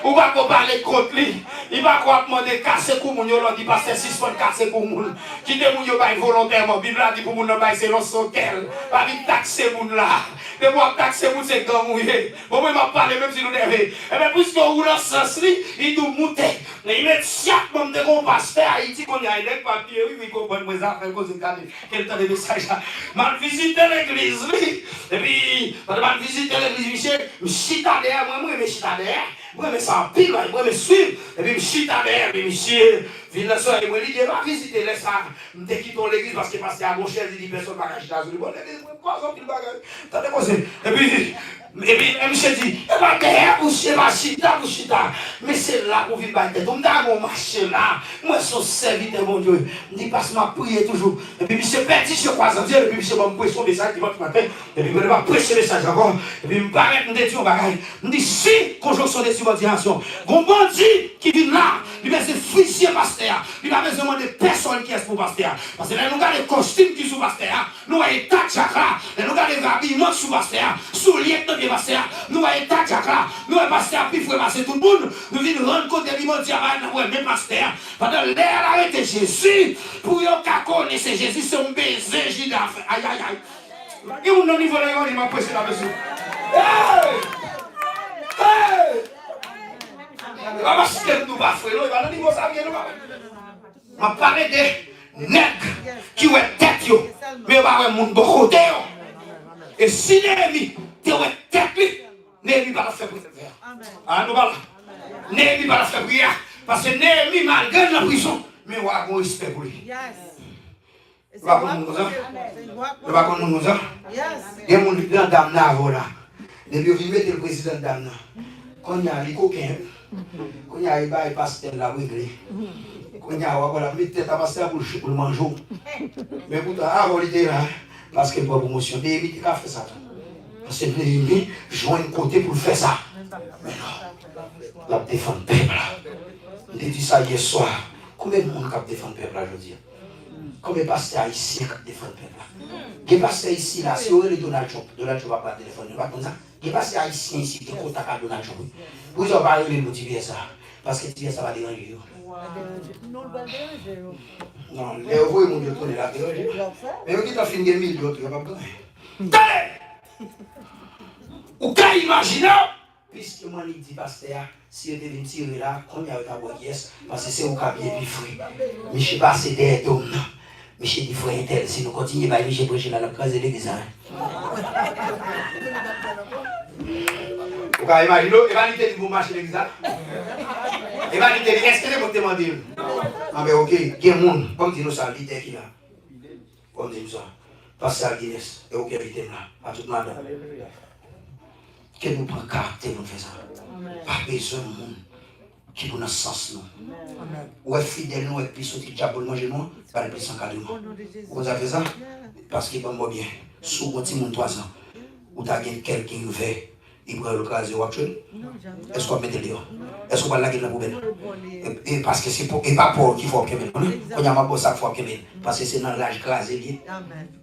Ou pas qu'on parle contre lui. Il va qu'on demander casser pour mon yon. Il passe 6 fois casser pour mon. Qui te mon yon volontairement. La Bible a dit pour mon yon c'est l'on sautel. Pas vite taxer mon là. De moi taxer mon c'est grand mouillé. Bon, moi, je vais parler même si nous devons. Et bien, puisqu'on roule en sens, il doit monter. Il met chaque Même de mon pasteur Haïti, qu'on y a un papier, oui, comprendre mes affaires, cause de quel temps de message là. Mal visité l'église, oui. Et puis, mal visité l'église, monsieur, je suis derrière, moi, je suis derrière. Moi, je suis en pile, moi, je suis. Et puis, je suis derrière, puis monsieur, vient la soirée, moi, je dis, va visiter les ça. Je quitte l'église parce que pasteur à mon cher, il dit, personne ne va cacher dans une bonne église, quoi, ça, qu'il va cacher. Et puis, monsieur dit, et bien, derrière, vous chita. Mais c'est là qu'on vit battre. Donc, dans mon marché là, moi, je suis serviteur, mon Dieu. Je dis, parce que je prie toujours. Et puis, monsieur Petit, je crois en Dieu. Et puis, monsieur m'a prêché son message dimanche matin. Et puis, je vais prêcher le message encore. Et puis, je me paraît que nous dédions bagaille. Je dis, si, conjonction de subordination, mon bandit qui vient là, il va se friser pasteur. Il va besoin de personne qui est pour pasteur. Parce que là, nous avons les costumes qui sont pasteur. Nous avons les tachaks là. Nous avons les habillements sous pasteur. Souliers de pasteur. Nous avons les tachaks là. Nous avons pasteur puis il faut passer tout le monde. Nous venons rendre compte de l'immondial. Nous avons même pasteur. Pendant l'air arrêté Jésus. Pour yon qu'à connaître Jésus, c'est un baiser. J'ai fait. Aïe, aïe, aïe. Et on a niveau là, il m'a pressé la maison. Hey! Hey! Parce que nous pas frère, il va dans niveau ça bien nous. On parle de nègres qui ont tête yo, mais pas un monde beaucoup côté yo. Et si l'ennemi te ouais tête lui, l'ennemi va la faire prière. Ah nous parlons. L'ennemi va la faire prière parce que l'ennemi malgré la prison, mais on a un respect pour lui. Yes. Va comme nous ça. Va comme nous ça. Yes. Il y a mon dans dame là voilà. Depuis que mettre le président dame là. Quand il y a les coquins quand il y a les pasteur là, quand il y a la tête à pasteur pour le manger. Mais pourtant, avant il était là, parce que pour promotion, il a fait ça. Parce que l'ennemi joint un côté pour faire ça. Mais non, la défendre le peuple. On dit ça hier soir. Combien de monde qui défend le peuple aujourd'hui? Combien de pasteurs ici qui défendent le peuple? Les pasteurs ici, là, si vous avez Donald Trump va pas téléphoner, pas comme ça. Les pasteurs ici qui sont contactés à Donald Trump. Vous n'avez pas arrivé à motiver ça. Parce que ça va déranger. Non, le va déranger. Non, les vous mon Dieu, tourner la déranger. Mais vous qui avez fait 1000 d'autres, il n'y a pas besoin. Tenez! Vous pouvez imaginer, puisque moi, je dis pasteur, si vous devez me tirer là, combien vous avez de yes, parce que c'est au cabinet plus frais. Mais je ne sais pas si c'est des hommes. Michel dit frère tel, si nous continuons, Michel prêcher dans la case de l'église. Vous pouvez imaginer, l'évangile dit vous marchez l'église. L'évangile dit, est-ce que vous demandez? Ah ben ok, il y a un monde, comme dit nous ça, il est qui là. Comme dit nous ça. Pasteur Guinness, et ok, il est là, à toute madame. Que nous prenons caractère, nous faisons ça. Pas besoin de monde qui nous dans ce sens nous. Ou est fidèle nous, et puis sortir de pour manger nous, pas de plus encadrement. Vous avez fait ça? Parce qu'il va me bien. Sous un petit monde 3 ans, ou tu as quelqu'un qui veut, il prend l'occasion de tuer. Est-ce qu'on va mettre le dehors? Est-ce qu'on va la gueule dans la poubelle? Et parce que c'est pas pour qu'il faut qu'il quand il y a un bon sac, il faut qu'il parce que c'est dans l'âge crasé.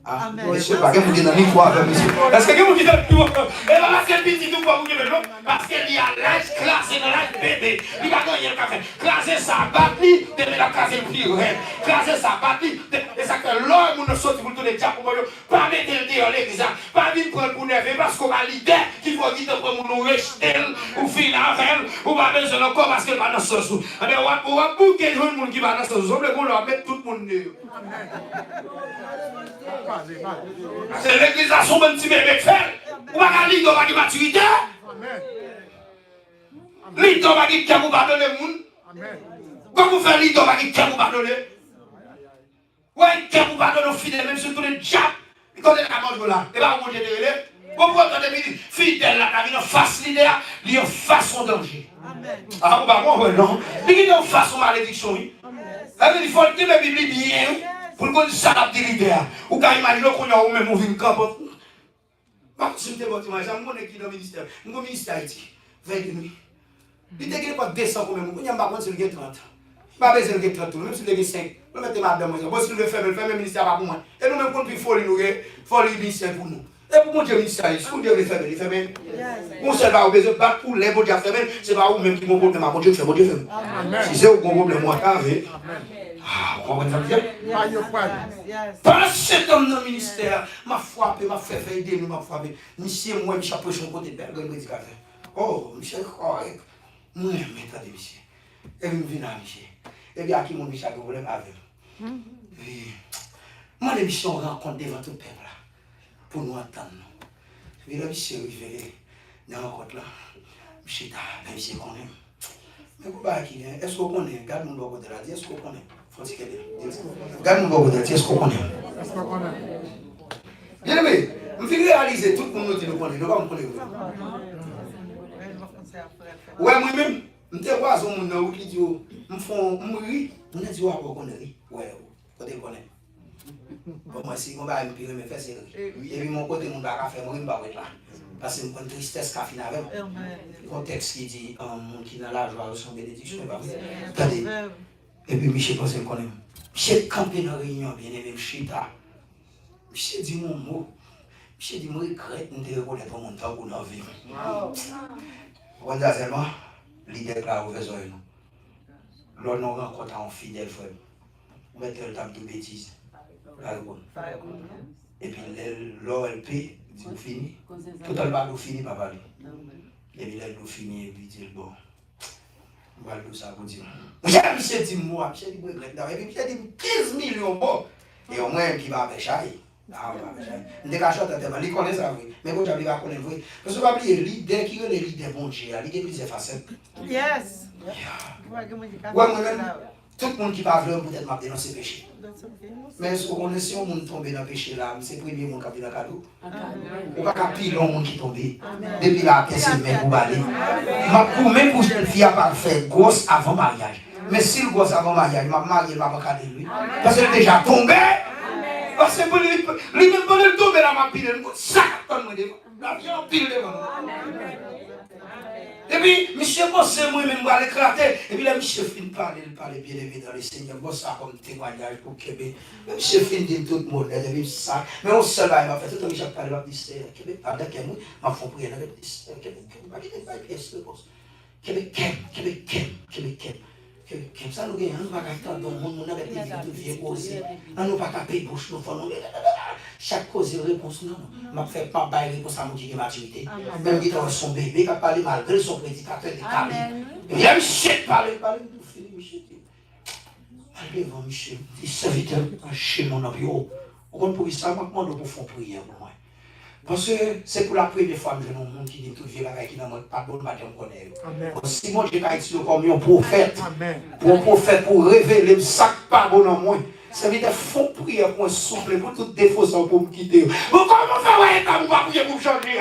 Amen. Monsieur, pas que vous dites dans l'île, monsieur. Est-ce que vous dites dans l'île? Et là, c'est le petit tout pour vous dire non? Parce qu'il y a l'âge classé dans l'âge bébé. Il va gagner le café. Classer sa batterie, de la classer le plus raide. Classer sa batterie, et ça fait l'homme, nous sortir pour tout le diable pour moi. Pas mettre le dehors l'église, pas venir prendre pour nerver parce qu'on a l'idée qu'il faut dire pour nous rejeter ou finir avec elle, ou pas besoin encore parce qu'elle va dans ce sens. Mais on va bouquer le monde qui va dans ce sens. On va mettre tout le monde dehors. C'est l'église à son petit bébé faire. Ou pas l'idée va dire maturité. L'idée va dire qu'il vous pardonne le monde. Quand vous faites l'idée va dire qu'il vous pardonne. Ouais, qu'il vous pardonne aux fidèles, même sur tous les diables. Quand elle a mangé là, et va manger de relais. Pourquoi quand elle dit fidèle là, il y a une face l'idée, il y a une façon danger. Ah, vous ne pouvez pas non. Il y a une façon malédiction. Il faut que la Bible bien. Pour que ça n'a pas d'idée. Ou quand imagine qu'on a même un camp. Je ne sais pas si je dans le ministère. Je suis au ministère Haïti. 20 nuits. Il n'y a pas de 200 pour moi. Il n'y a pas de 30. Pas besoin de 30, même si vous avez 5. Vous mettez madame, si vous faites le ministère pour moi. Et nous-mêmes, quand nous faisons le ministère pour nous. Et pour mon Dieu, ministère, si vous devez faire, il fait bien. On ne sait pas, vous avez battre pour les bon Dieu faire bien. Ce n'est pas vous-même qui m'ont problème. Mon Dieu fait, mon Dieu fait. Si c'est vous qui avez un problème, moi, t'avez. Ah, vous comprenez ça? Pendant cet homme dans le ministère, m'a frappé, m'a fait aider, m'a frappé. Monsieur, moi, je suis approché de côté de Bergen, je dis oh, monsieur, correct. Moi, je m'attendais, monsieur. Et il me vient là, monsieur. Et bien, à qui mon Michel a un problème avec. Moi, les Michel, on rencontre devant tout le peuple là, pour nous entendre. Et puis, le Michel, il fait dans la rencontre là. Michel, Michel, qu'on aime. Mais pourquoi qui vient? Est-ce qu'on connaît? Garde mon bon côté là, dis est-ce qu'on connaît? Garde mon bon côté là, dis est-ce qu'on connaît? Bien aimé, je vais réaliser tout le monde qui nous connaît, nous ne connaissons pas. Ouais, moi-même, je te vois sur mon nom qui dit, je fais mourir, je dis, ouais, on connaît. Ouais, côté connaît. Moi, si je vais me pirer, je fais ça. Et puis, mon côté, je vais faire mourir, je vais là. Parce que c'est une tristesse qui a fini avec. Le contexte qui dit, mon qui dans la joie, son bénédiction. Attendez. Et puis, Michel pense que je connais. Michel campé dans la réunion, bien aimé, Chita. Michel dit mon mot. Michel dit, moi, je regrette de reconnaître mon temps pour notre vie. On dit seulement, l'idée que la ouverte est nous. L'on nous rencontre en fidèle frère. On met le table de bêtises. Et puis, l'OLP, dit vous fini. Tout le monde fini, papa. Et puis, l'OLP fini, et puis, dit bon. On va le ça pour dire. Michel dit moi, Michel dit moi, et puis Michel dit 15 millions bon. Et au moins, qui va pêcher. Je ne cache pas, il connaît ça, oui. Mais quand j'arrive à connaître, oui. Parce que vous oubliez, l'idée qui est l'idée bon Dieu, l'idée plus facettes. Yes. Ouais, moi-même, tout le monde qui parle peut-être m'a dénoncé le péché. Mais est-ce qu'on est si on tombe dans le péché là, c'est le premier monde qui a dans le cadeau. On va pas pile le monde qui tombe. Depuis là, qu'est-ce que c'est pour baler. Pour même pour une fille à parfait, grosse avant mariage. Mais si le grosse avant mariage, m'a marié, m'a pas cadé lui. Parce qu'elle est déjà tombée. Parce que lui-même, quand elle tombe dans ma pile, elle me dit ça, comme moi devant. La vie en pile devant. Et puis, monsieur Bosse, moi-même, je vais l'éclater. Et puis là, monsieur fin parler bien aimé dans le Seigneur. Bosse ça comme témoignage pour Québec. Monsieur fin dit tout le monde, et puis ça. Mais on se l'a, il m'a fait tout le temps, j'ai parlé de l'Israël. Québec, pendant que moi, je m'en fous prier dans l'Israël. Québec. Ça nous gagne, nous ne pouvons pas attendre dans le monde, nous n'avons pas de vie aussi. Nous ne pouvons pas payer bouche, nous faisons. Chaque cause est réponse, non. Je ne fais pas de réponse à mon Dieu de maturité. Même dit que son bébé qui a parlé malgré son prédicateur de Cali. Et bien, Michel parle, tout fini, Michel. Allez, devant Michel, il serviteur chez mon avion. Vous comprenez ça, je demande pour faire prière pour moi. Parce que c'est pour la première fois que je vois un monde qui dit tout vieux qui n'a pas de bon matin qu'on connaît. Si mon Dieu a été comme un prophète, pour révéler ça pas bon en moi. Ça veut dire font prière pour un souffle, pour tout défaut sans pour me quitter. Comment faire quand vous pas prier pour me changer?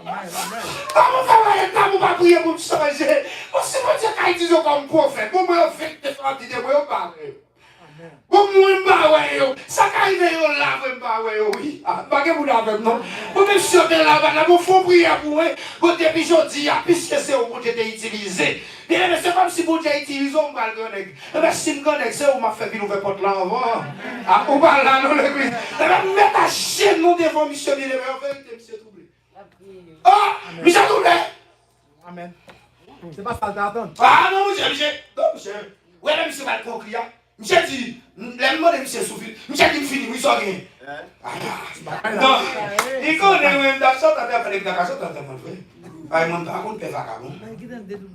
Comment faire quand vous pas prier pour me changer? Si mon Dieu a été comme prophète, pour me faire des fois, il dit moi parler. Pour moi, ça arrive là, oui. Pas que vous l'avez, non. Pour me sauter là-bas, vous faites prier pour moi. Pour depuis aujourd'hui, puisque c'est au bout de utilisé. C'est comme si vous avez utilisé, on va le connecter. Mais si vous connectez, c'est où m'a fait une nouvelle porte là avant. On va là, dans l'église. Mettre à chier nous devant Michel Bielé. En vérité, Michel Troublé. Ah, Michel Troublé. Amen. C'est pas ça, t'attends. Ah non, Michel. Non, Michel. Où est-ce que Michel va le conclure? Michel dit, les mots de Michel souffle. Michel dit, fini, oui, ça vient. Non, il connaît même dans ça, t'as fait avec la cassette, t'as fait. Ah, il par contre, pas vagabond.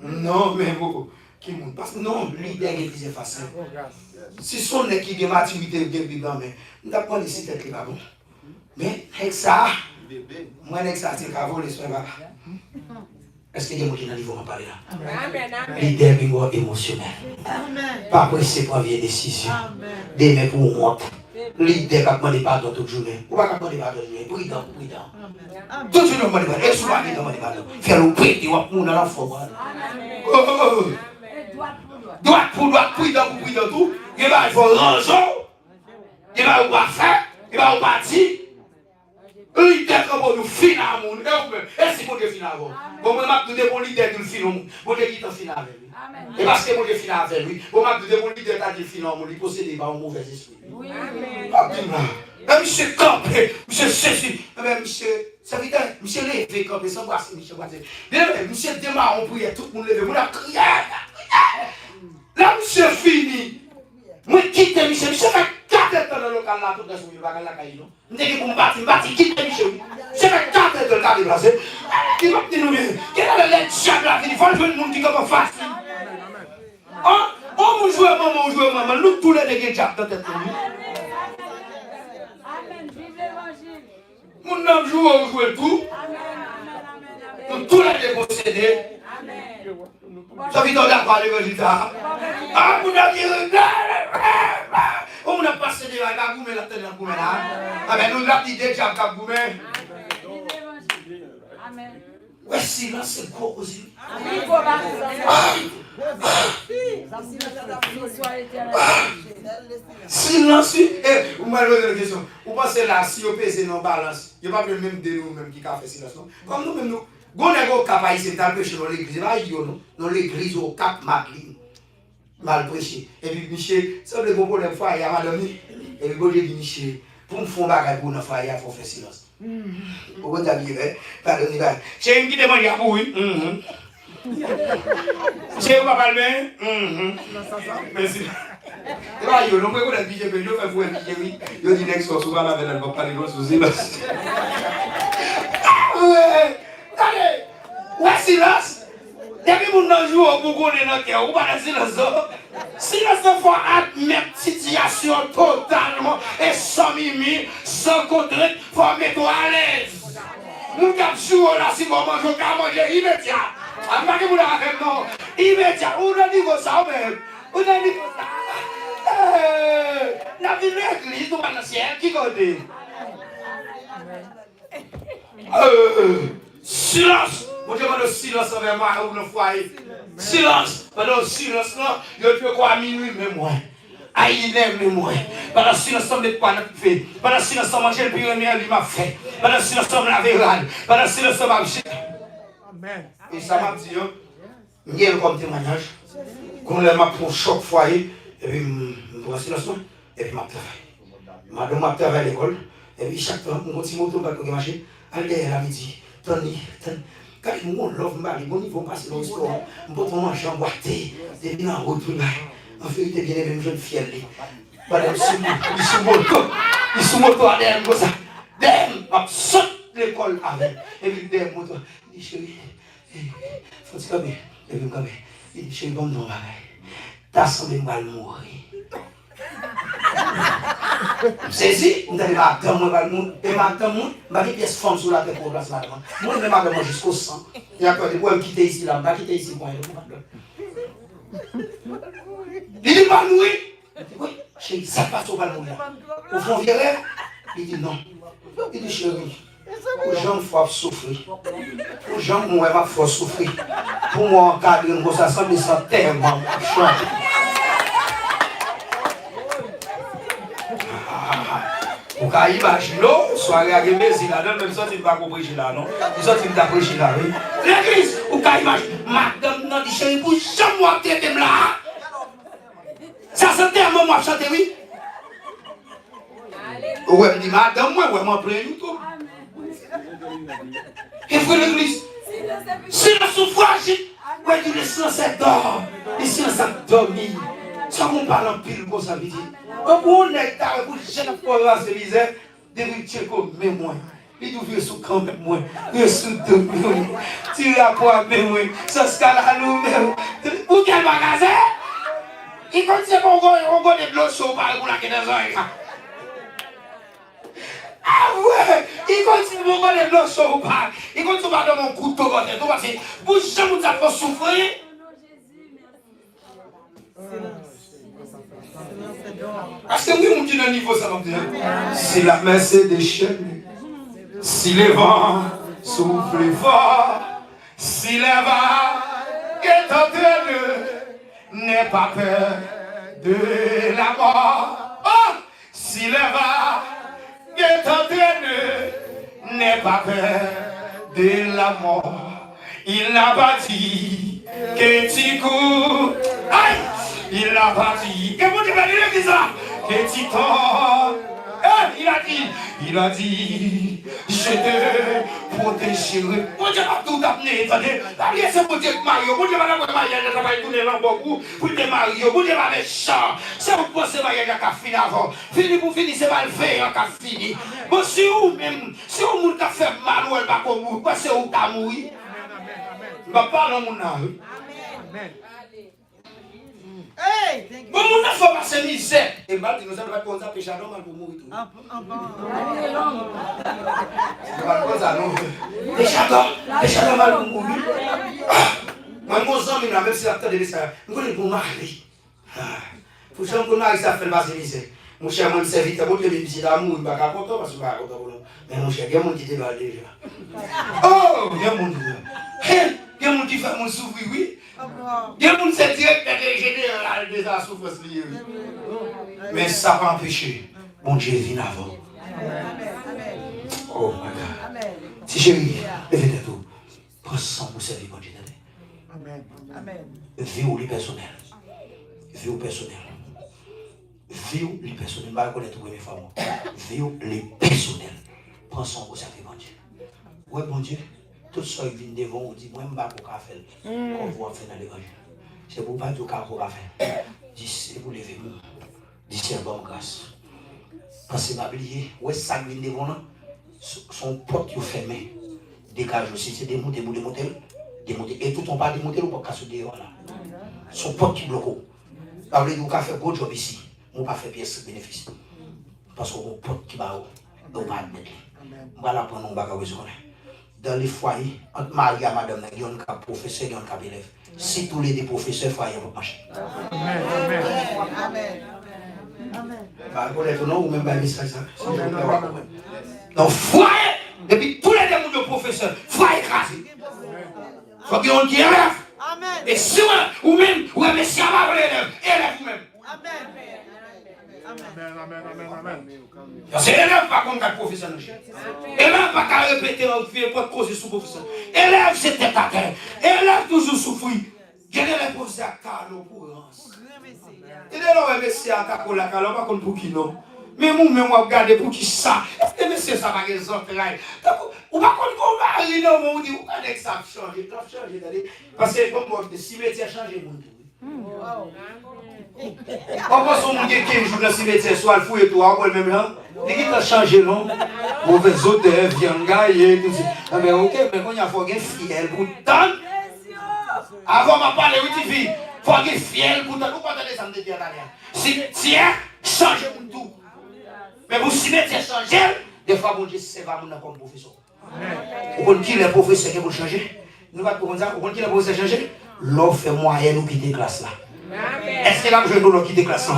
Non, mais vous, qui monte. Parce que non, l'idée est plus facile. Si son est qui est maturité, il est bien, mais nous n'avons pas décidé d'être vagabond. Mais, avec ça, moi, avec ça, c'est qu'avant, les soins, est-ce qu'il y a des gens qui n'ont pas niveau à parler là? L'idée est émotionnelle. Pas pressé pour une décision. Des mecs pour honte. L'idée qui a demandé pardon toute journée. Ou pas demander pardon toute journée. Prudent. Tout le monde demande pardon. Et souvent, il demande pardon. Faire le prix, il va prendre dans la forme. Droite pour droite, prudent pour prudent tout. Il va faire raison. Il va faire. Il va partir. L'idée comme nous finir à mon et si mon Dieu finit avant. Bon, moi, je vais mon leader qui finit mon Dieu qui finit avec lui. Et parce que mon Dieu finit avec lui, bon, je vais mon leader qui finit avec lui, possédé par un mauvais esprit. Oui. Monsieur campé, monsieur ceci, monsieur, ça veut dire, monsieur levé campé sans brasser, monsieur Boisé. Monsieur démarre, on priait, tout le monde levé, on a crié. Là, monsieur fini. Moi, quitte monsieur, monsieur fait 4 ans dans le local là, tout le monde va la caille, non? Je dis pour me battre, quitte monsieur. Monsieur fait 4 ans dans le cas déplacé. Il va dire nous, quel est le diable là? Il faut le monde qui comme facile. Oh, mon maman joue maman, nous tous les deux qui dans tête. Amen. Vive l'évangile. Mon nom joue, on joue tout. Nous tous les deux possédés. Ça vit dans la part de l'évangile. Ah, vous n'avez on a passé des vagues à goumer la tête de goumer là. Ah, mais nous l'avons dit déjà à goumer. Amen. Ouais, silence, c'est quoi aussi? Silence, vous m'avez posé une question. Vous pensez là, si vous pèsez nos balances, il n'y a pas le même de nous-mêmes qui a fait silence. Comme nous-mêmes, nous, on est au cap ici, dans le péché dans l'église, dans l'église au cap Madeleine. Mal prêché. Et puis, Michel, ça veut dire qu'on a fois, il y a madame, et puis, quand j'ai dit, Michel, pour me faire bagage pour une fois, il faut faire silence. Pourquoi tu as dit, pardonnez, c'est une qui demande à vous, oui. C'est où, papa, le bien? Merci. Et là, il y a un peu de budget, mais je fais vous un budget, oui. Je dis, next fois, souvent, elle va parler de sous silence. Ouais, allez, ouais, silence. Depuis que nous jouons pour qu'on est dans le cœur, ou pas dans le silence. Silence, il faut admettre la situation totalement et sans mimi, sans contrainte, il faut mettre à l'aise. Nous jouons là, si vous mangez, on va manger immédiat. Après que vous l'avez fait, non, immédiat. On a dit que ça, même. On a dit que ça. La vie de l'église, nous, dans le ciel, qui connaît? Silence! Vous demandez le silence avec moi ou le foyer. Silence! Pendant le silence, là, je peux quoi à minuit, mais moi. À il aime, mais moi. Pendant le silence, on ne pas notre fait. Pendant le silence, on mange le pyrénéen, il m'a fait. Pendant le silence, on la verrane. Pendant le silence, on m'a fait. Amen. Et ça m'a dit, il y a comme témoignage. Quand elle m'a pour chaque foyer, et puis, je prends le silence, et puis, je travaille. Madame m'a travaillé à l'école, et puis, chaque fois, mon petit moto, je vais marcher, à la midi. Tony, quand ils m'ont l'offre, ils vont passer dans le store, ils vont manger en boîte, ils viennent en route là. En fait, ils viennent une jeune fille. Ils sont moto à derrière comme ça. Derrière, ils sautent l'école avec. Et puis derrière, moto. Il dit chérie, faut que tu calmes. Et puis calme. Il dit chérie, bon non, t'as semblé mal mourir. C'est si, vous allez voir, quand moi, et maintenant, je vais pièce femme sur la tête pour place là-dedans. Moi, je vais m'arrêter jusqu'au sang. Et après, je vais quitter ici, là, je vais quitter ici pour aller. Il dit, pas mourir. Oui, chérie, ça passe au bal mourir. Au fond, virer. Il dit non. Il dit, chérie, aux gens, il faut souffrir. Aux gens, moi, il faut souffrir. Pour moi, encadrer, ça semble tellement chiant. Vous pouvez imaginer, soirée à Gémézi là, même ça, tu ne vas pas comprendre là, non? Ça, tu ne vas pas comprendre là, oui. L'église, vous pouvez imaginer, madame, non, dit chérie, vous jamais moi qui êtes là. Ça, c'est tellement moi chanter, oui. Ouais, me dit, madame, moi, vraiment plein YouTube. Et frère l'église, c'est la souffrance. Ouais, du silence est d'or. Le silence est dormi. Ça, on parle en pile, comme ça, veut dire. On est tard pour chaque fois là, c'est misère, d'héritier comme mémoire. Il doit vivre sous camp même moi, il sous deux millions. Tirer à quoi même moi, ça se cale à nous même. Pour quel magasin? Il continue qu'on gagne des blocs chauds par pour la quête des oreilles. Ah ouais, il continue qu'on gagne des blocs chauds par. Il continue à donner mon couteau pour tout parce que vous jamais vous avez souffrir. Parce que oui, mon Dieu, dans le niveau, ça va bien. Si la mer s'est déchaînée, si les vents soufflent fort, si les vagues est entraînée, n'aie pas peur de la mort. Oh, si les vagues est entraînée, n'aie pas peur de la mort. Il n'a pas dit que tu cours. Aïe! Il n'a pas dit. Que mon Dieu va dire ça? Que tu tombes. Il a dit, je te protégerai. Mon Dieu va tout amener. Attendez, c'est mon Dieu Mario. Mon Dieu va la mariage, je vais tourner dans beaucoup. Pour te marier. Mon Dieu va les chants. C'est vous pensez mariage qui a fini avant. Fini pour finir, c'est mal fait, qui a fini. Bon, si vous même, si vous avez fait mal, ou elle va mourir, c'est vous qui a mouru. Je ne vais pas parler de mon âme. Hey, thank you. Bon, on a fait passer misère. Et mal, nous allons pas comme ça, péché normal pour mourir. Péché normal pour mourir. Moi, mon ami, même si la tête de ça, je connais pour marier. Pour que je me marie, ça fait passer misère. Mon cher, mon serviteur, mon Dieu, je suis d'amour, il ne va pas content parce que je ne suis pas content pour nous. Mais mon cher, il y a mon qui te va déjà. Oh, il y a mon Dieu. Il y a mon qui fait mon souffrir, oui. Il y a mon c'est directeur général de la souffrance liée. Mais ça va empêcher. Mon Dieu vient avant. Oh my God. Si chérie, levez tout. Prends sang pour servir mon Dieu. Amen. Vie ou les personnels. Vie ou personnel. Vie ou les personnels. Je ne vais pas connaître les femmes. Vie ou les personnels. Prends sang pour servir mon Dieu. Oui, mon Dieu. Tout ça qui vient devant vous dit, moi, je ne vais pas faire. On va faire dans l'évangile. C'est pour pas tout cas qu'on va faire. C'est pour lever moi. Dis c'est bonne grâce. Parce que je vais oublier, où est-ce que ça vient devant là? Son porte est fermé. Dégage aussi, c'est démonter. Et tout on pas démonter, on pas casser dehors là. Son porte qui bloque. Ça veut dire qu'on va faire gros job ici. On va pas faire pièce bénéfice. Parce qu'on porte qui va on va admettre. On va la prendre, on va dans les foyers, entre Marie et madame, il y a un professeur, il y a un élève. Si tous les deux professeurs, foyer vont marcher. Amen. Bah, non, ou même pas message ça. Donc, foyer, depuis tous les deux professeurs, foyer écrasé. Il faut qu'ils ont dit élève. Et si ou même, ou même si on va élève vous-même. Amen. C'est élève pas comme un professeur. Élève pas qu'à répéter en vie, pas de causer sous professeur. Élève c'est tête à terre. Élève toujours souffrir. Quel est le professeur à Carlo pour et là, on va essayer à ta cola, on va pour qui non. Mais moi, on regarde pour qui ça. Est-ce que monsieur, ça va les entrailles? On va qu'on va aller non, on dit, on va ça changer. Parce que comme moi, le cimetière changé, mon Dieu. On va se dire 15 jours dans le cimetière, soit le fou et tout, on va le même là. Il a changé, non? Mauvais odeur, viande gaillée, tout ça. Mais ok, mais quand il y a faut fiel pour tant. Avant, on parler de votre vie. Il faut être fiel pour tant. Vous ne ça me dire derrière. Cimetière, changez pour tout. Mais vous cimetière changez, des fois, mon Dieu, c'est pas mon comme professeur. Vous connaissez qui les professeurs qui vont changer? Nous ne pouvons pas dire, vous connaissez qui les professeurs changer? L'offre moyenne nous quitter classe là. Est-ce que là, je dois quitter classe là?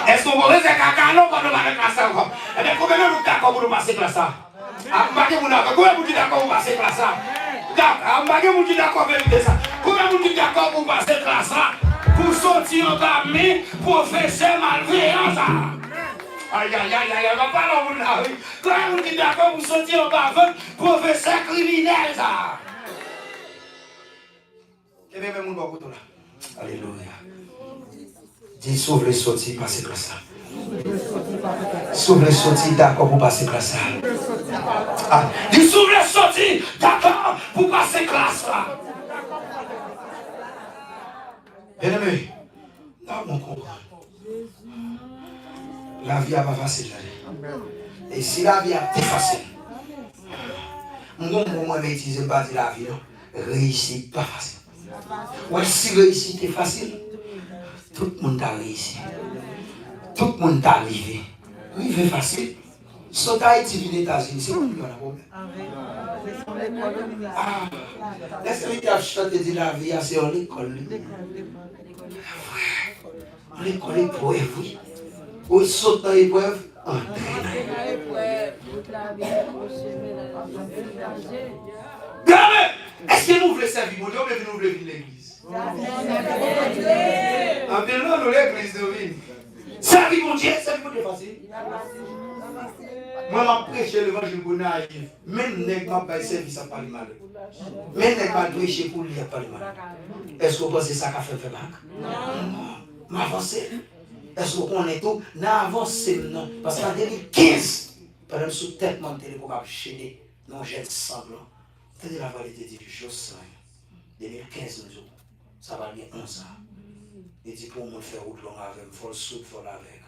Est-ce qu'on va rester caca non quand nous allons classe là? Eh bien, combien de nous d'accord pour nous passer classe là? Combien de nous d'accord pour passer classe là? Combien de nous d'accord pour ça? Combien de nous d'accord pour passer classe là? Pour sortir en parmi, professeur malveillant ça. Aïe, on va pas l'en vouloir. Combien de nous d'accord pour sortir en parmi, professeur criminel ça? Et bien, même mon là. Alléluia. Dis, sauve les sorties, passez comme ça. Sauve les sorties, d'accord pour passer classe là. Dis, sauve les sorties, d'accord pour passer classe là. Bien aimé, là, on comprend. La vie n'est pas facile. Et si la vie est facile, moi, maîtriser pas de la vie, réussir pas facile. Ouais, si réussite est facile, tout le monde a réussi. Tout le monde est arrivé. Arrivé facile. Sauter à Haïti, les États-Unis, c'est comme un problème. Laisse-moi te chanter de la vie, c'est en l'école. En l'école, épreuve, oui. Ou saute dans l'épreuve, est-ce que nous voulons servir mon Dieu ou nous voulons vivre l'église? En bien, nous l'église de vie. Servir mon Dieu, servir mon Dieu facile. Moi, je prêche l'évangile pour naïf. Même si je n'ai pas service à parler mal. Même si je n'ai pas prêché pour lui à parler mal. Est-ce que vous pensez que ça a fait mal? Non. M'avance. Est-ce que vous connaissez tout? N'avance non. Parce qu'en 2015, pendant que sous tête montée, pour m'enchaîner, non, j'ai sanglant. C'est la vérité dit que je sens. 2015 nous ça va bien 11 ans. Il dit pour moi faire route long avec, il faut le soude, il faut avec.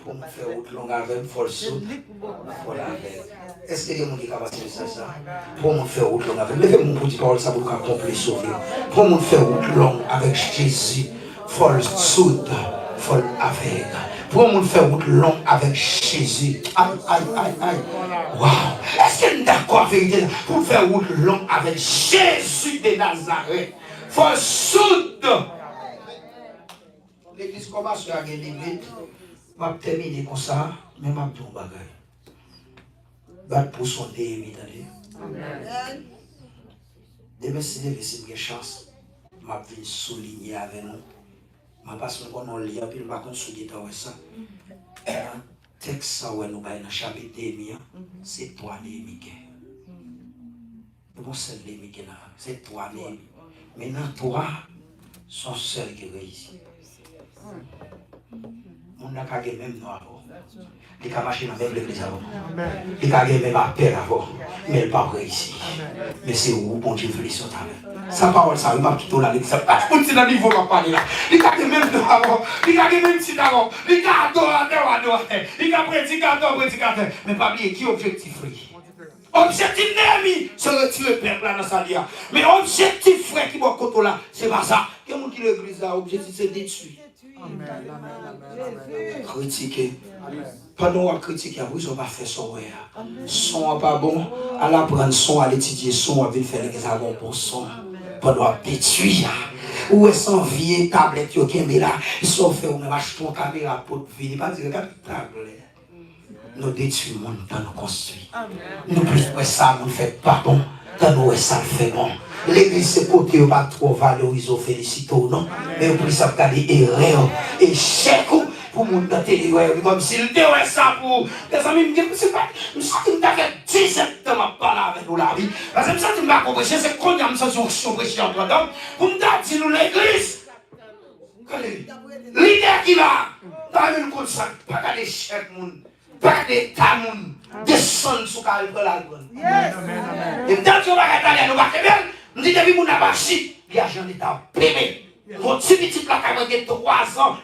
Pour nous faire route longue avec, il faut le soude, il faut la veille. Est-ce qu'il y a des gens qui ont passé ça? Pour nous faire route longue avec, levez-moi pour dire parole ça pour nous accomplir sauver. Pour nous faire route longue avec Jésus, il faut le soude, il faut l'aveugle. Pour nous faire route longue avec Jésus. Aïe, aïe, aïe, aïe. Waouh! Est-ce que nous sommes d'accord avec pour faire route longue avec Jésus de Nazareth? Il faut le soude. L'église commence à gagner limite. Je vais terminer comme ça, mais je vais tout bagaille. Battre pour son Néhémie. Demain, si j'ai une chance, je vais souligner avec nous. Je vais passer qu'on a lié, puis je vais souligner ça. Un texte, ça, nous dans le chapitre Néhémie, c'est toi Néhémie. Bon, c'est Néhémie qui est là. C'est toi Néhémie. Maintenant, toi, son seul qui réussit. On n'a qu'à gagner même noir. Il a marché dans la même l'église avant. Il a gagné même appel avant. Mais il n'a pas réussi. Mais c'est où bon Dieu veut les sortir. Sa parole, ça, il va tout là. Ça pas tout dans le niveau de parler là. Il a gagné même noir avant. Il a gagné même petit avant. Il a adorateur. Il a prédicateur. Mais pas oublier qui est objectif. Objectif Néhémie, c'est retirer le peuple là dans sa vie. Mais objectif frère qui va côté là, c'est pas ça. Quelqu'un qui l'église là, objectif c'est détruire. Critiquer. Pendant qu'on critique, vous n'avez pas fait son ouais. Son n'est pas bon. À l'apprendre son, à l'étudier son, à venir faire les avons pour son. Pendant qu'on détruire. Où est son vieille tablette qui est là? Ils sont faits ou même acheter une caméra pour venir. Pas dire tablette. Nous détruisons le monde dans nous construire. Nous plus que ça, nous ne fait pas bon. Dans nous, ça fait bon. L'église, c'est côté, on va trop valoriser, féliciter, non? Mais on peut ça garder erreur, échec, pour mon dans télé, comme s'il était ça pour. Les amis me disent, c'est pas. Je sens que tu as fait 17 ans à parler avec nous la vie. Parce que je sens que tu m'as compris, c'est qu'on a mis ça sur prêcher entre temps. Pour me dire, nous l'église. L'idée qui va, dans une comme ça, pas qu'à l'échec, pas d'état, descendre sur la grande. Et tant que vous allez nous battre bien, nous disons que vous n'avez pas chi, l'argent d'État payé. Mon petit petit placard de 3 ans,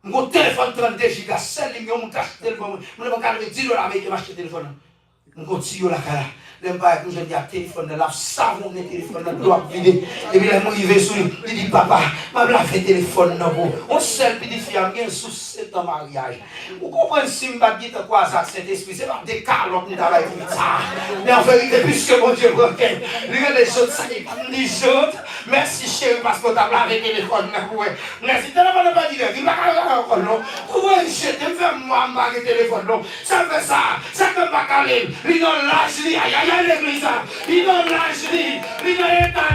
mon téléphone 32 gigas, 7 millions, mon cache téléphone, je ne vais pas $10 avec le téléphone. Mon petit la cara. Les bails que je dis à téléphone, la savon de téléphone, la doigt vidé. Et puis, il arrive sur lui, il dit, papa, je vais faire téléphone. On seul petit fille, il y a un souci dans le mariage. Vous comprenez si je ne dis pas quoi ça, cet esprit, c'est pas des calottes qui travaillent comme ça. Mais en vérité, puisque mon Dieu broqué, les autres, ça n'est pas les autres. Merci chérie, parce que tu as lavé le téléphone. Merci, tu n'as pas dit, il va pas encore, non. Pourquoi je te fais moi, le téléphone, non. Ça fait ça, ça fait pas caler. Il donne l'âge, il y a l'église, il donne l'âge, il donne l'état,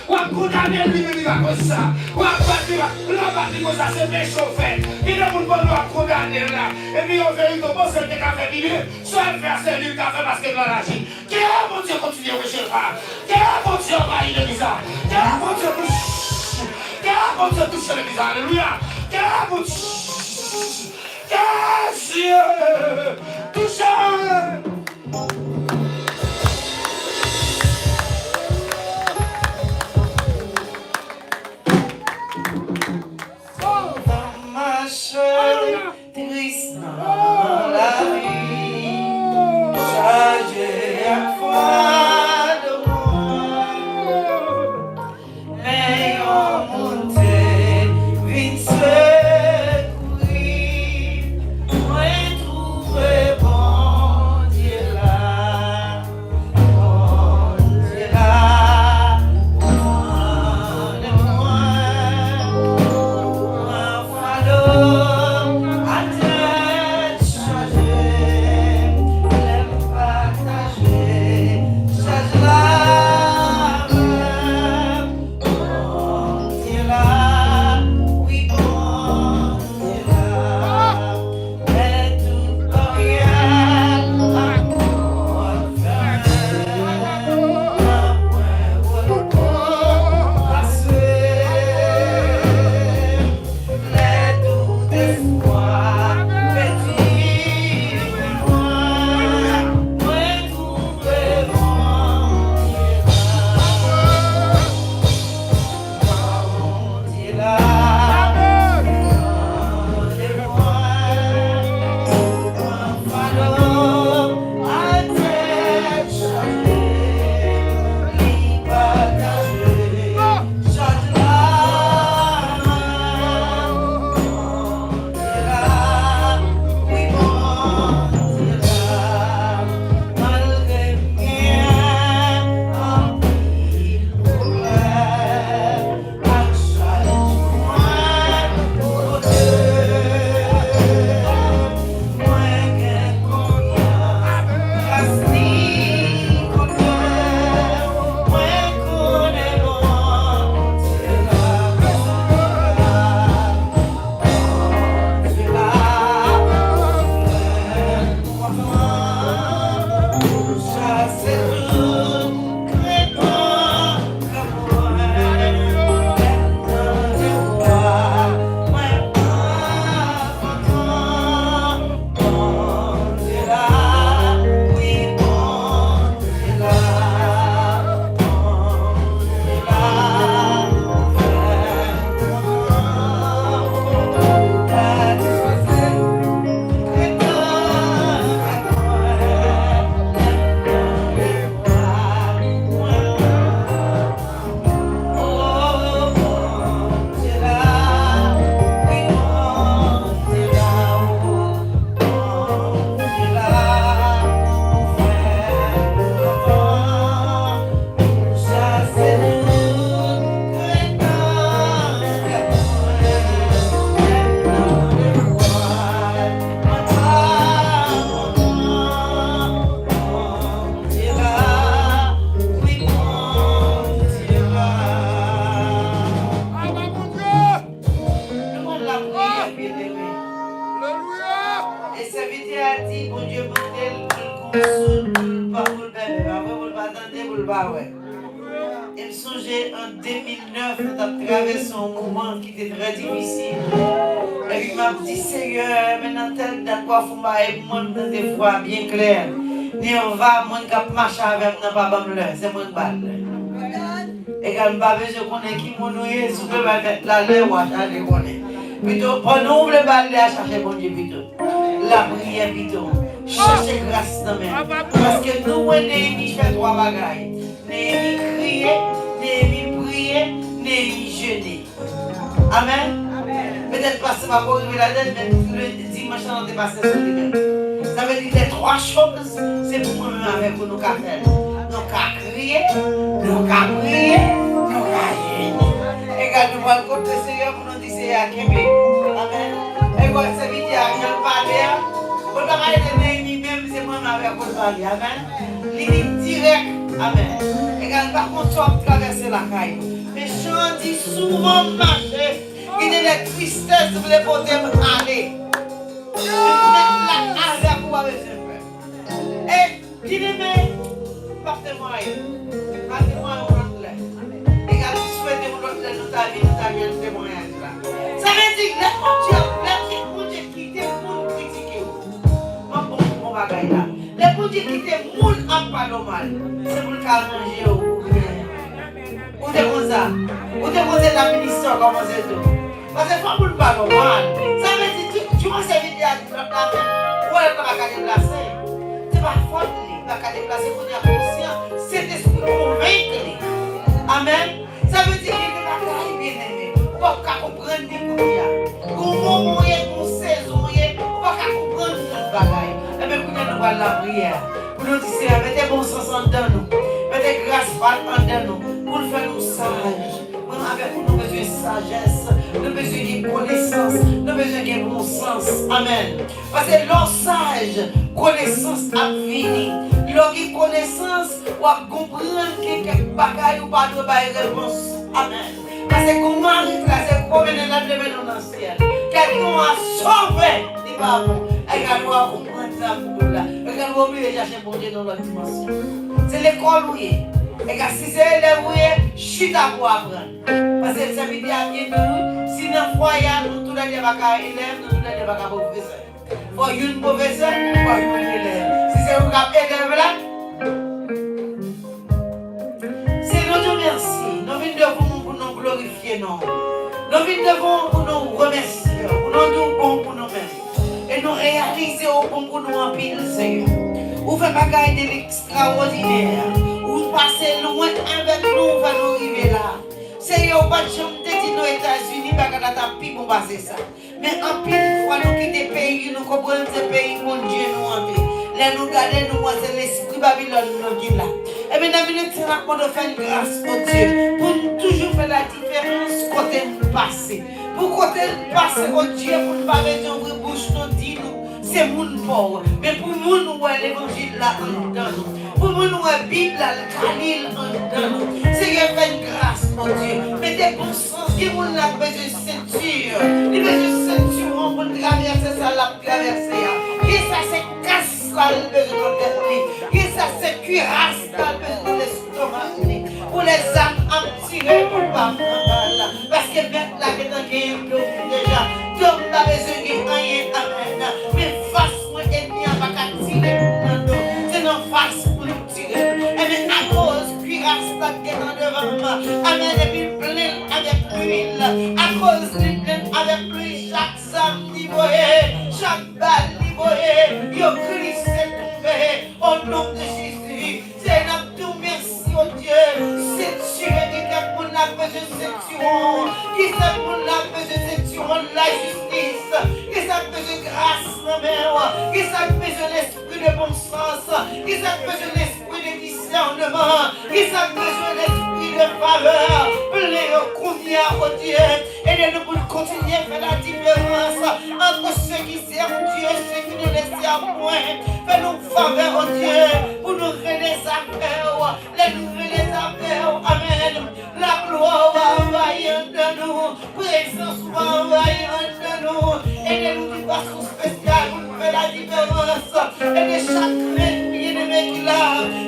on a condamné lui comme ça, on a battu comme ça, c'est réchauffé, il ne peut pas condamner là, et puis on fait une bonne seule qui a fait vivre, soit faire celui qui a fait parce qu'il a l'âge. Qui a mon Dieu continue à rechercher pas, qui a mon Dieu va l'église, qui a mon Dieu touche, qui a mon Dieu touche l'église, alléluia, qui a mon Dieu touche. Triste dans la vie, chargé à fois de moi, mais on montait vite secourir, moi trouver bon Dieu. Il me songeait en 2009, nous avons traversé un moment qui était très difficile. Et il m'a dit, Seigneur, maintenant, tel date, quoi, faut m'aider, des fois bien clair. Ni on va, moi, qui marche avec nous, pas c'est moi qui balle. Et quand je ne sais pas qui m'a noué, je peux mettre la lèvre ou acheter connaître. Plutôt, prenons le balai à chercher mon Dieu, plutôt. La prière, plutôt. Chercher grâce dans mes. Parce que nous, Néhémie fait trois bagailles. Néhémie crier, Néhémie prier, Néhémie jeûner. Amen. Peut-être pas ça va pas arriver là-dedans, mais le dimanche, on est passé sur le. Ça veut dire que les trois choses, c'est pour moi-même avec nous qu'à faire. Nous qu'à crier, nous qu'à prier, nous qu'à jeûner. Et quand nous allons contre le Seigneur, pour nous dire c'est à Québec. Amen. Et quand ça veut dire à parler, on va parler de Néhémie même, c'est moi-même avec nous parler. Amen. Limite direct. Amen. Et quand par contre, on va traverser la caille. Mais je dis souvent marcher. Il y a des tristesses pour les porter aller. Je mets la halle pour avoir besoin de faire. Et qui les met, partez-moi. Partez-moi au l'autre. Et quand vous souhaitez au l'autre, nous t'avons un témoignage là. Ça veut dire que les gens qui étaient pour critiquer. Mon bagage là. Les gens qui étaient pour en parler mal. C'est pour le cas manger ou ou de comme ça. Ou de comme ça la ministre comment c'est tout. Parce que faut pour pas normal. Ça veut dire tu m'as servi à la ou elle pas qu'à déplacer. C'est pas faute lui, pas qu'à déplacer pour être conscient, c'est esprit convaincre. Amen. Ça veut dire que la caille bien aimé. Pas qu'à comprendre des coups. Comment moyen pour saison, pas qu'à comprendre notre bagaille. Et bien qu'on nous va la prière. Pour nous dire mettez bon sens en nous. Mettez grâce en nous pour faire nous sages. Avec nous besoin de sagesse, nous besoin de connaissance, nous besoin de bon sens. Amen. Parce que l'on sage, connaissance a fini. L'on connaissance, on va comprendre que quelque bagaille ou pas de réponse. Amen. Parce que comme Marie, c'est comme la levée dans le ciel. Quelqu'un a sauvé des parents. Et quand on va comprendre ça, et quand on va oublier de chercher pour Dieu dans l'autre dimension. C'est l'école où il est. Et quand si c'est élève où il est, chute à pour apprendre. Parce que ça veut dire bien nous, si dans le foyer, nous tous les élèves, nous tous les professeurs. Il faut une professeur, il faut une élève. Si c'est un élève là, c'est nous merci. Nous venons devant pour nous glorifier, non. Nous venons devant pour nous remercier, pour nous dire bon pour nous-mêmes. Et nous réaliser au bon pour nous en pile, Seigneur. Vous faites bagaille de l'extraordinaire. Vous passez loin avec nous, vous allez arriver là. Seigneur, pas de chambre de dire aux États-Unis, pas que la plus pour passer ça. Mais en pile fois, nous quittons le pays, nous comprenons ce pays, mon Dieu, nous entrer. Là, nous gardons, nous, c'est l'esprit Babylone, nous dit là. Et bien, nous avons de faire grâce au Dieu, pour nous toujours faire la différence côté nous passer. Pour côté nous passer au Dieu, pour nous pas mettre en bouche, nous dit nous, c'est mon pauvre. Mais pour nous, nous avons l'évangile là en dedans nous. Pour nous, nous avons la Bible, le Khalil en dedans nous. Seigneur, fais grâce, mon Dieu. Mettez bon sens, qui vous n'a besoin de ceinture. Il besoin de ceinture pour traverser ça, la traverser. Et ça, c'est casse là, le besoin de faire. Et ça, c'est l'huile, à cause de l'huile avec lui, chaque zame livré, chaque balle livré, yo Christ est tombé, au nom de Jésus. C'est notre tout merci, oh Dieu. C'est Dieu qui est pour la besoin de tuer, qui est pour la besoin de tuer la justice, qui est besoin de grâce, ma mère, qui est besoin de l'esprit de bon sens, qui est besoin de l'esprit de discernement, qui est besoin de l'esprit de faveur, les combien, oh Dieu, et nous pour continuer à faire la différence entre ceux qui servent Dieu et ceux qui ne les servent point. Fais-nous faveur, oh Dieu, pour nous rendre sa paix, les nouvelles affaires, amen. La gloire va envahir de nous, présence va envahir de nous, et nous d'une façon spéciale pour faire la différence, et de chaque bien-aimé qui l'a,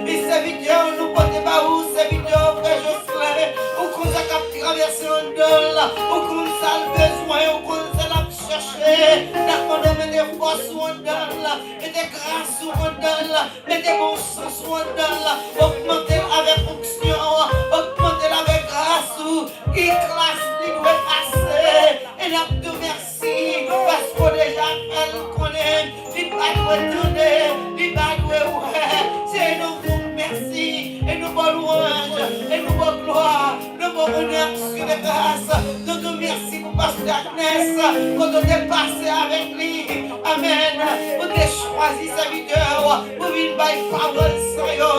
les serviteurs nous portent pas où, serviteurs, frère Jocelyn, ou qu'on a traversé un dol, ou qu'on a le besoin, ou qu'on a cherché, la met des forces ou un dol, met des grâces ou un dol, met des bons sens ou un dol, augmentez avec fonction, augmentez avec grâce ou classe qui doit passer, et nous te merci, parce que déjà elle connaît, il va nous attendre, il va nous c'est nous merci, et nous bon louange, et nous bon gloire, nous bon honneur sur les grâces, nous te merci pour passer Agnès, quand on est passé avec lui, amen, pour te choisir serviteur, pour venir by parole sans yo,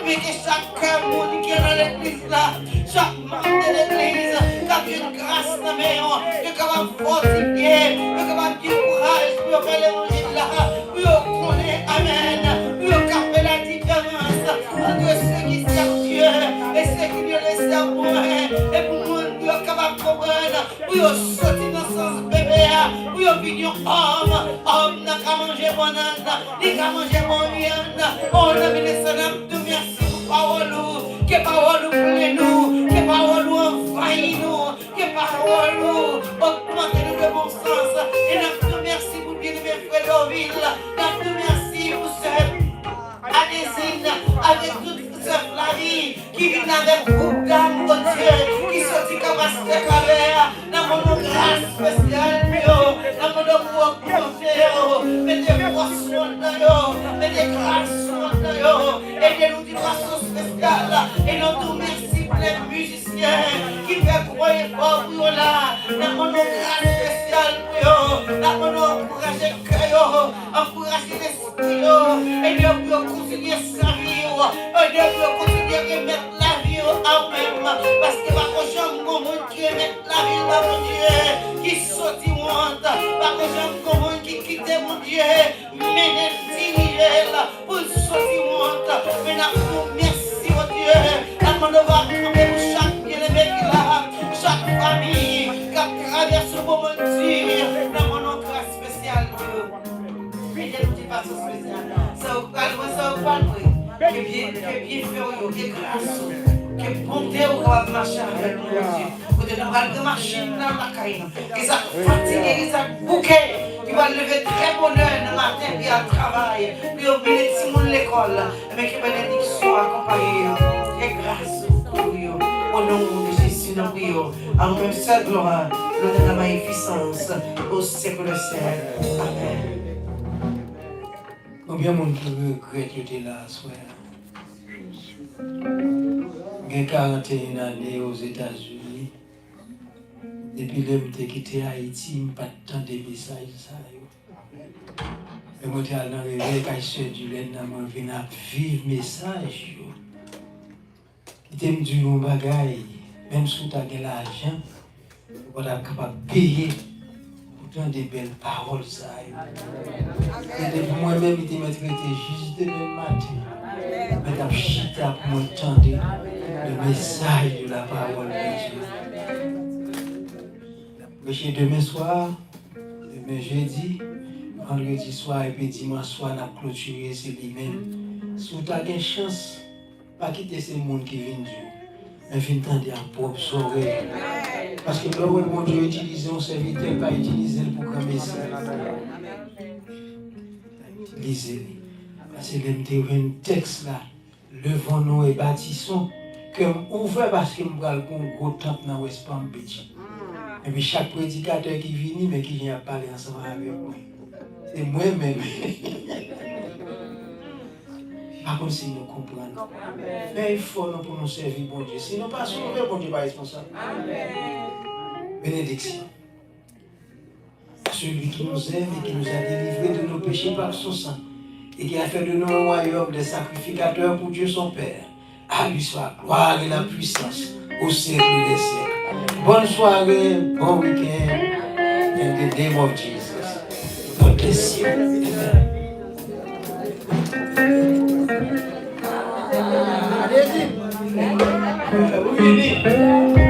mais que chaque monde qui est dans l'église là, chaque membre de l'église, qui a une grâce dans mes mains, qui est capable de fortifier, qui est capable de courage pour faire l'évangile là, pour connaître, amen, pour faire la différence entre ceux qui servent Dieu et ceux qui ne le servent pas, et pour nous, nous sommes capables de comprendre, pour sortir dans le sens bébé, pour venir homme n'a qu'à manger banane, il n'a qu'à manger bon viande, on a mis les sanames de merci pour parole, que parole pour nous, que parole envahit nous, que parole augmente-nous de bon sens, et nous te merci pour bien aimer frère Dorville, nous te merci pour ce Adésine, avec toute cette Flavie, qui vient avec groupe d'âme, oh Dieu, qui sortit comme un stécavère, dans mon grâce spéciale, dans mon augmenté, mais des forces dans des grâces dans et nous d'une façon spéciale, et nous te merci pour les musiciens, qui fait croire fort pour là, dans mon grâce spéciale, dans mon encourager cœur, encourager l'esprit, et nous pouvons continuer à servir, et nous pouvons continuer à remettre la vie à même, parce que ma prochaine monde qui remet la vie à mon Dieu, qui sortit honte, ma prochaine monde qui quitte mon Dieu, mais diriger pour sortir honte, mais nous merci au Dieu, la main de va tomber pour chaque bien-aimé qui l'a, chaque famille qui a traversé ce moment dur, dans mon grâce spéciale pour eux. Et nous dis pas ce spécial. Ça au calme, que bien faire, que grâce, que bonté au capable marcher avec nous, Dieu. Pour que nous allons marcher dans la caille. Que ça fatigue, que ça bouquet. Qui va lever très bonheur le matin, puis à travail, puis au milieu de Simon l'école. Mais que bénédiction accompagne. Que grâce pour eux. Au nom de Jésus, nous prions. En même seule gloire, nous donnons la magnificence au siècle des siècles. Amen. Combien de monde qui regrette que tu es là, soir? J'ai 41 années aux États-Unis. Depuis que j'ai quitté Haïti, je n'ai pas tant de messages. Et moi, je suis allé dans le réveil, quand je suis venu vivre le message. Je me dis, mon bagage, même si tu as l'argent, tu es capable de payer. Des belles paroles, ça. Et pour moi-même, il m'a traité juste demain matin. Mais je suis chita pour m'entendre le message de la parole de Dieu. Monsieur, demain soir, demain jeudi, vendredi soir et puis dimanche soir, on a clôturé, c'est lui-même. Si tu as une chance, pas quitter ces monde qui viennent Dieu. Mais viens tendre à propre oreille. Parce que là où mon Dieu utilise un serviteur, pas utiliser pour cramer ça. Lisez. Parce que j'ai un texte là. Levons-nous et bâtissons. Que m'ouvre parce que nous avons un gros temple dans West Palm Beach. Et puis chaque prédicateur qui vient, mais qui vient parler ensemble avec moi. C'est moi-même. Par contre, si nous comprenons, mais il faut nous pour nous servir, bon Dieu. Sinon, pas sauver, bon Dieu, pas responsable. Bénédiction. Celui qui nous aime et qui nous a délivrés de nos péchés par son sang et qui a fait de nous un royaume de sacrificateurs pour Dieu son Père. À lui soit la gloire et la puissance au siècle des siècles. Bonne soirée, bon week-end. In the name of Jesus. God bless you. Amen. Allez-y.